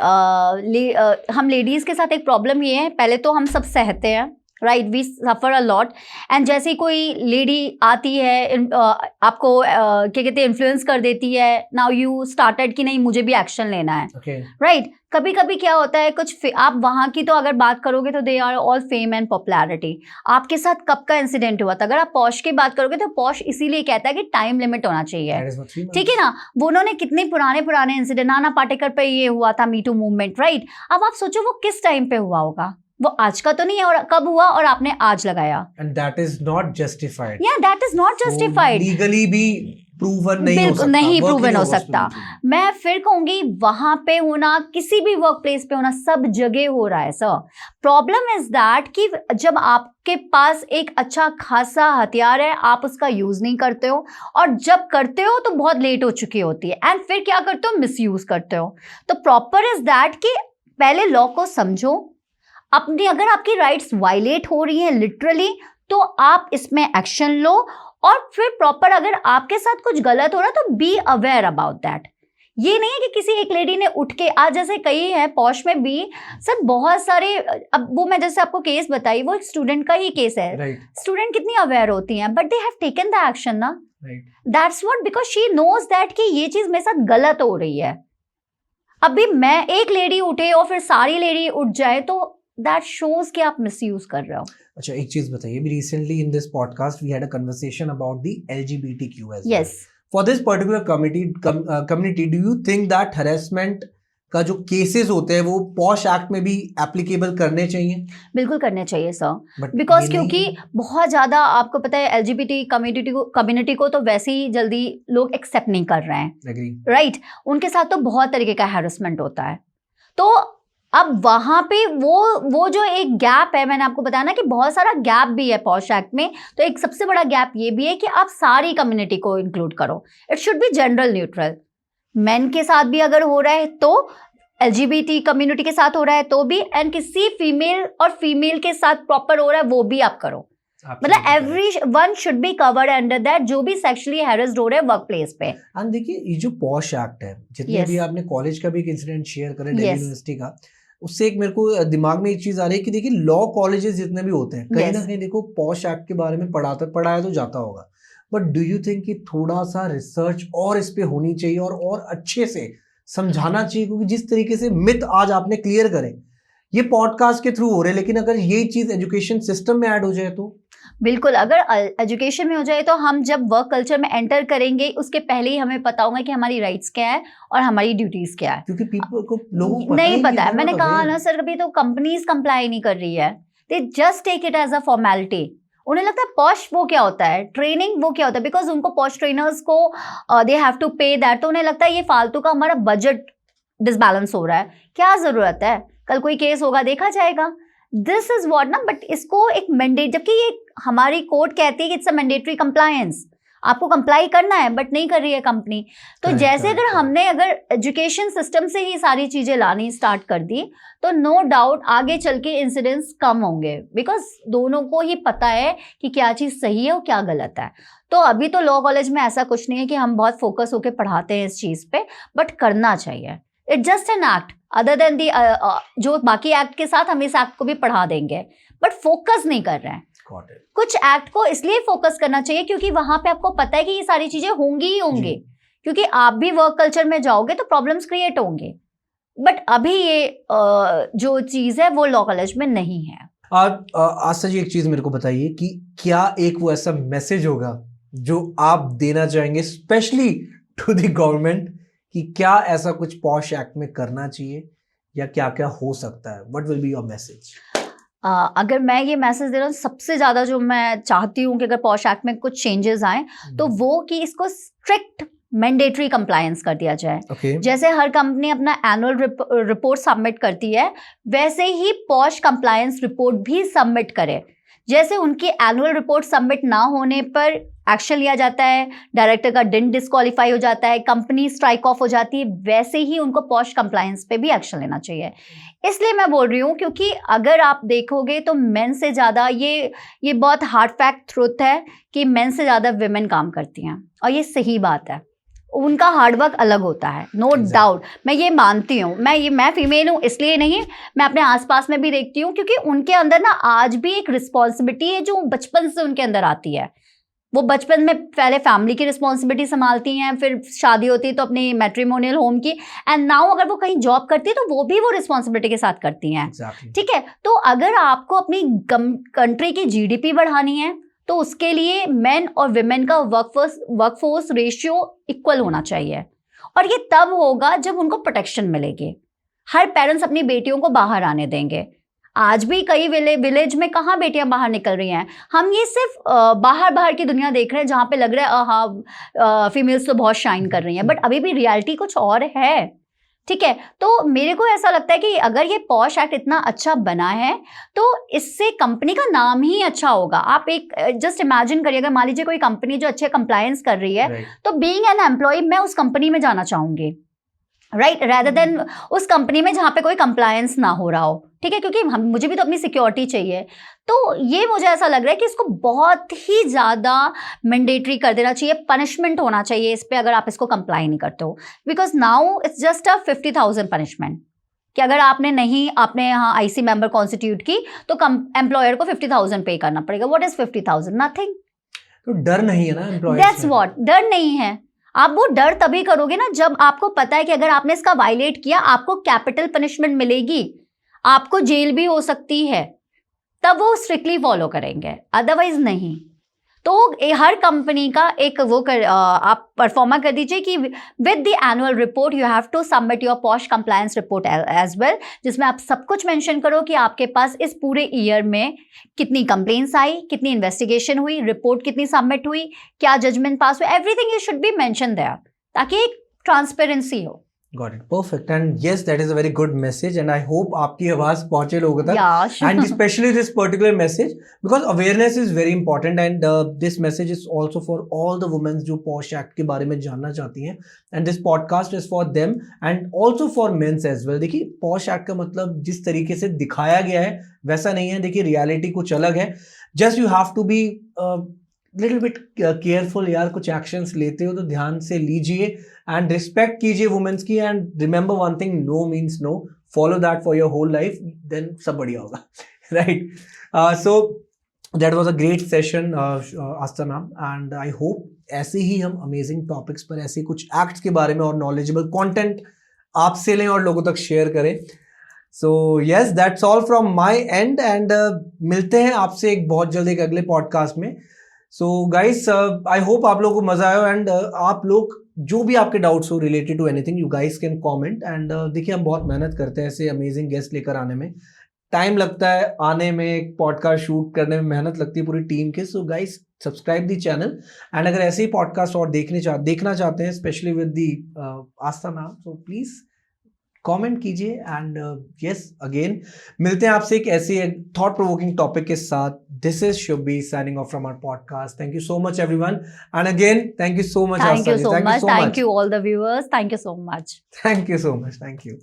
हम लेडीज के साथ एक प्रॉब्लम ये है, पहले तो हम सब सहते हैं, right, we suffer a lot, and जैसे कोई लेडी आती है आपको क्या कहते हैं इन्फ्लुएंस कर देती है, नाउ यू स्टार्टेड कि नहीं मुझे भी एक्शन लेना है, राइट। कभी कभी क्या होता है कुछ आप वहाँ की तो अगर बात करोगे तो they are all fame and popularity. आपके साथ कब का इंसिडेंट हुआ था? अगर आप पॉश की बात करोगे तो पॉश इसीलिए कहता है कि टाइम लिमिट होना चाहिए, ठीक है ना। वो उन्होंने कितने पुराने इंसिडेंट, नाना पाटेकर पे ये हुआ था मीटू मूवमेंट, राइट। अब आप सोचो वो किस टाइम पे हुआ होगा, वो आज का तो नहीं है, और कब हुआ और आपने आज लगाया, and that is not justified. Yeah that is not justified, legally भी प्रूवन नहीं प्रूवन हो सकता। मैं फिर कहूंगी वहां पे होना, किसी भी वर्क प्लेस पे होना, सब जगह हो रहा है सर। प्रॉब्लम इज दैट कि जब आपके पास एक अच्छा खासा हथियार है, आप उसका यूज नहीं करते हो, और जब करते हो तो बहुत लेट हो चुकी होती है, एंड फिर क्या करते हो, मिसयूज करते हो। तो प्रॉपर इज दैट कि पहले लॉ को समझो, अपनी अगर आपकी राइट्स वायलेट हो रही हैं लिटरली, तो आप इसमें एक्शन लो, और फिर प्रॉपर अगर आपके साथ कुछ गलत हो रहा है तो बी अवेयर अबाउट दैट। ये नहीं है कि किसी एक लेडी ने उठ के, आज जैसे कई है पॉश में भी सर बहुत सारे, अब वो मैं जैसे आपको केस बताई वो एक स्टूडेंट का ही केस है, स्टूडेंट कितनी अवेयर होती हैं, but they have taken the action ना, that's what, because she knows that कि ये चीज मेरे साथ गलत हो रही है। अभी मैं एक लेडी उठे और फिर सारी लेडी उठ जाए तो that shows कि आप misuse कर रहे हो। अच्छा, एक चीज बताइए, recently in this podcast we had a conversation about the LGBTQ as yes. well. For this particular community, do you think that harassment का जो cases होते हैं वो पॉश एक्ट में भी एप्लीकेबल करने चाहिए? बिल्कुल करने चाहिए सर, बिकॉज क्योंकि बहुत ज्यादा आपको पता है LGBT कम्युनिटी को तो वैसे ही जल्दी लोग एक्सेप्ट नहीं कर रहे हैं, राइट। उनके साथ तो बहुत तरीके का हैरेसमेंट होता है। तो अब वहां पे वो जो एक गैप है, मैंने आपको बताया ना कि बहुत सारा गैप भी है पॉश एक्ट में, तो एक सबसे बड़ा गैप ये भी है कि आप सारी कम्युनिटी को इंक्लूड करो। It should be general neutral. Main के साथ भी अगर हो रहा है तो, LGBT कम्युनिटी के साथ हो रहा है तो भी, एंड किसी फीमेल के साथ प्रॉपर हो रहा है वो भी आप करो। मतलब every one should be covered under that, जो भी सेक्सुअली हैरेस्ड हो रहे हैं वर्क प्लेस पे। एंड देखिए ये जो पॉश एक्ट है, जितने भी आपने कॉलेज का भी एक इंसिडेंट शेयर करें दिल्ली यूनिवर्सिटी का, उससे एक मेरे को दिमाग में एक चीज आ रही है कि देखिए लॉ कॉलेजेस जितने भी होते हैं, कहीं ना कहीं देखो पॉश एक्ट के बारे में पढ़ाया तो जाता होगा, बट डू यू थिंक कि थोड़ा सा रिसर्च और इस पे होनी चाहिए और अच्छे से समझाना चाहिए? क्योंकि जिस तरीके से मिथ आज आपने क्लियर करे, ये पॉडकास्ट के थ्रू हो रहे हैं, लेकिन अगर ये चीज एजुकेशन सिस्टम में ऐड हो जाए तो बिल्कुल, अगर एजुकेशन में हो जाए तो हम जब वर्क कल्चर में एंटर करेंगे उसके पहले ही हमें पता होगा कि हमारी राइट्स क्या है और हमारी ड्यूटीज क्या है, क्योंकि लोगों को नहीं पता है। मैंने कहा ना सर, अभी तो कंपनीज कंप्लाई नहीं कर रही है, they just take it as a formality. उन्हें लगता है पॉश वो क्या होता है, ट्रेनिंग वो क्या होता है, बिकॉज उनको पॉश ट्रेनर्स को दे हैव टू पे दैट, तो उन्हें लगता है ये फालतू का हमारा बजट डिसबैलेंस हो रहा है, क्या जरूरत है, कल कोई केस होगा देखा जाएगा। दिस इज व्हाट ना, बट इसको एक मैंडेट, जबकि ये हमारी कोर्ट कहती है कि इट्स अ मैंडेटरी कंप्लायंस, आपको कंप्लाई करना है, बट नहीं कर रही है कंपनी। तो जैसे अगर हमने अगर एजुकेशन सिस्टम से ही सारी चीजें लानी स्टार्ट कर दी तो नो डाउट आगे चल के इंसिडेंट्स कम होंगे, बिकॉज दोनों को ही पता है कि क्या चीज सही है और क्या गलत है। तो अभी तो लॉ कॉलेज में ऐसा कुछ नहीं है कि हम बहुत फोकस होकर पढ़ाते हैं इस चीज पे, बट करना चाहिए। It's just an act other than the, जो बाकी एक्ट के साथ हम इस एक्ट को भी पढ़ा देंगे, बट फोकस नहीं कर रहे हैं। कुछ एक्ट को इसलिए फोकस करना चाहिए क्योंकि वहां पे आपको पता है कि ये सारी चीजें होंगी ही होंगी, क्योंकि आप भी वर्क कल्चर में जाओगे तो प्रॉब्लम्स क्रिएट होंगे। बट अभी ये जो चीज है वो लॉ कॉलेज में नहीं है। आस्था जी एक चीज मेरे को बताइए कि क्या एक वो ऐसा मैसेज होगा जो आप देना चाहेंगे स्पेशली टू द गवर्नमेंट कि क्या ऐसा कुछ पॉश एक्ट में करना चाहिए या क्या क्या हो सकता है? What will be your message? अगर मैं ये मैसेज दे रहा हूँ, सबसे ज्यादा जो मैं चाहती हूँ कि अगर पॉश एक्ट में कुछ चेंजेस आए तो वो कि इसको स्ट्रिक्ट मैंडेटरी कंप्लायंस कर दिया जाए। जैसे हर कंपनी अपना एनुअल रिपोर्ट सबमिट करती है, वैसे ही पॉश कंप्लायंस रिपोर्ट भी सबमिट करे। जैसे उनकी एनुअल रिपोर्ट सबमिट ना होने पर एक्शन लिया जाता है, डायरेक्टर का डिन डिस्क्वालीफाई हो जाता है, कंपनी स्ट्राइक ऑफ हो जाती है, वैसे ही उनको पॉश कंप्लायंस पे भी एक्शन लेना चाहिए। इसलिए मैं बोल रही हूँ क्योंकि अगर आप देखोगे तो मेन से ज़्यादा ये बहुत हार्ड फैक्ट ट्रुथ है कि मेन से ज़्यादा विमेन काम करती हैं, और ये सही बात है। उनका हार्डवर्क अलग होता है, नो डाउट, मैं ये मानती हूँ। मैं फीमेल हूँ इसलिए नहीं, मैं अपने आसपास में भी देखती हूँ, क्योंकि उनके अंदर ना आज भी एक रिस्पॉन्सिबिलिटी है जो बचपन से उनके अंदर आती है। वो बचपन में पहले फैमिली की रिस्पॉन्सिबिलिटी संभालती हैं, फिर शादी होती है तो अपनी मैट्रिमोनियल होम की, एंड नाउ अगर वो कहीं जॉब करती है तो वो भी वो रिस्पॉन्सिबिलिटी के साथ करती हैं। ठीक है, तो अगर आपको अपनी कंट्री की जीडीपी बढ़ानी है तो उसके लिए मेन और विमेन का वर्कफोर्स रेशियो इक्वल होना चाहिए, और ये तब होगा जब उनको प्रोटेक्शन मिलेगी। हर पेरेंट्स अपनी बेटियों को बाहर आने देंगे। आज भी कई विलेज में कहाँ बेटियां बाहर निकल रही हैं। हम ये सिर्फ बाहर की दुनिया देख रहे हैं जहाँ पे लग रहा है हाँ फीमेल्स तो बहुत शाइन कर रही हैं, बट अभी भी रियलिटी कुछ और है। ठीक है, तो मेरे को ऐसा लगता है कि अगर ये पॉश एक्ट इतना अच्छा बना है तो इससे कंपनी का नाम ही अच्छा होगा। आप एक जस्ट इमेजिन करिए, अगर मान लीजिए कोई कंपनी जो अच्छे कंप्लायंस कर रही है, तो बीइंग एन एम्प्लॉय मैं उस कंपनी में जाना चाहूंगी, राइट, rather देन उस कंपनी में जहाँ पे कोई कंप्लायंस ना हो रहा हो। ठीक है, क्योंकि मुझे भी तो अपनी सिक्योरिटी चाहिए। तो ये मुझे ऐसा लग रहा है कि इसको बहुत ही ज़्यादा मैंडेटरी कर देना चाहिए, पनिशमेंट होना चाहिए इस पे अगर आप इसको कंप्लाई नहीं करते हो, because now it's just a 50,000 punishment कि अगर आपने यहाँ आईसी मेंबर कॉन्स्टिट्यूट की तो एम्प्लॉयर को 50,000 पे करना पड़ेगा। What is 50,000? नथिंग। तो डर नहीं है ना एम्प्लॉयर? दैट्स व्हाट, डर नहीं है। आप वो डर तभी करोगे ना जब आपको पता है कि अगर आपने इसका वायलेट किया आपको कैपिटल पनिशमेंट मिलेगी, आपको जेल भी हो सकती है, तब वो स्ट्रिक्टली फॉलो करेंगे, अदरवाइज नहीं। तो हर कंपनी का एक आप परफॉर्मा कर दीजिए कि with the annual report you have to submit your POSH compliance report as well, जिसमें आप सब कुछ मेंशन करो कि आपके पास इस पूरे ईयर में कितनी कंप्लेंट्स आई, कितनी इन्वेस्टिगेशन हुई, रिपोर्ट कितनी सबमिट हुई, क्या जजमेंट पास हुआ, everything you should be mention there, ताकि एक ट्रांसपेरेंसी हो। Got it. Perfect. And yes, that is a very good message. And I hope आपकी आवाज पहुंचे लोगों तक. Yeah, sure. And especially this particular message, because awareness is very important. And this message is also for all the women जो POSH Act के बारे में जानना चाहती हैं. And this podcast is for them and also for men as well. देखिए POSH Act का मतलब जिस तरीके से दिखाया गया है वैसा नहीं है. देखिए reality कुछ अलग है. Just you have to be little bit careful यार. कुछ एक्शंस लेते हो तो ध्यान से लीजिए एंड रिस्पेक्ट कीजिए वुमेन्स की. And remember one thing, no means no. Follow that for your whole life, then सब बढ़िया होगा. Right. So that was a great session Aastha ma'am, and I hope ऐसे ही हम अमेजिंग टॉपिक्स पर, ऐसे कुछ एक्ट्स के बारे में और नॉलेजेबल कंटेंट आपसे लें और लोगों तक शेयर करें. So yes, that's all from my and. And मिलते हैं आपसे एक बहुत जल्द एक अगले पॉडकास्ट में. सो गाइस, आई होप आप लोगों को मजा आया. एंड आप लोग जो भी आपके डाउट्स हो related to anything, you guys can comment. And देखिए हम बहुत मेहनत करते हैं ऐसे अमेजिंग गेस्ट लेकर आने में. टाइम लगता है आने में, एक पॉडकास्ट शूट करने में मेहनत लगती है पूरी टीम के. So guys subscribe the channel. And अगर ऐसे ही पॉडकास्ट और देखना चाहते हैं specially with the Aastha ma'am, so please comment कीजिए एंड यस अगेन मिलते हैं आपसे एक ऐसे थॉट प्रोवोकिंग टॉपिक के साथ. This is Shubhi signing off from our podcast. Thank you so much everyone and again thank you so much. Thank you so much. Thank you all the viewers. Thank you so much. Thank you so much. Thank you.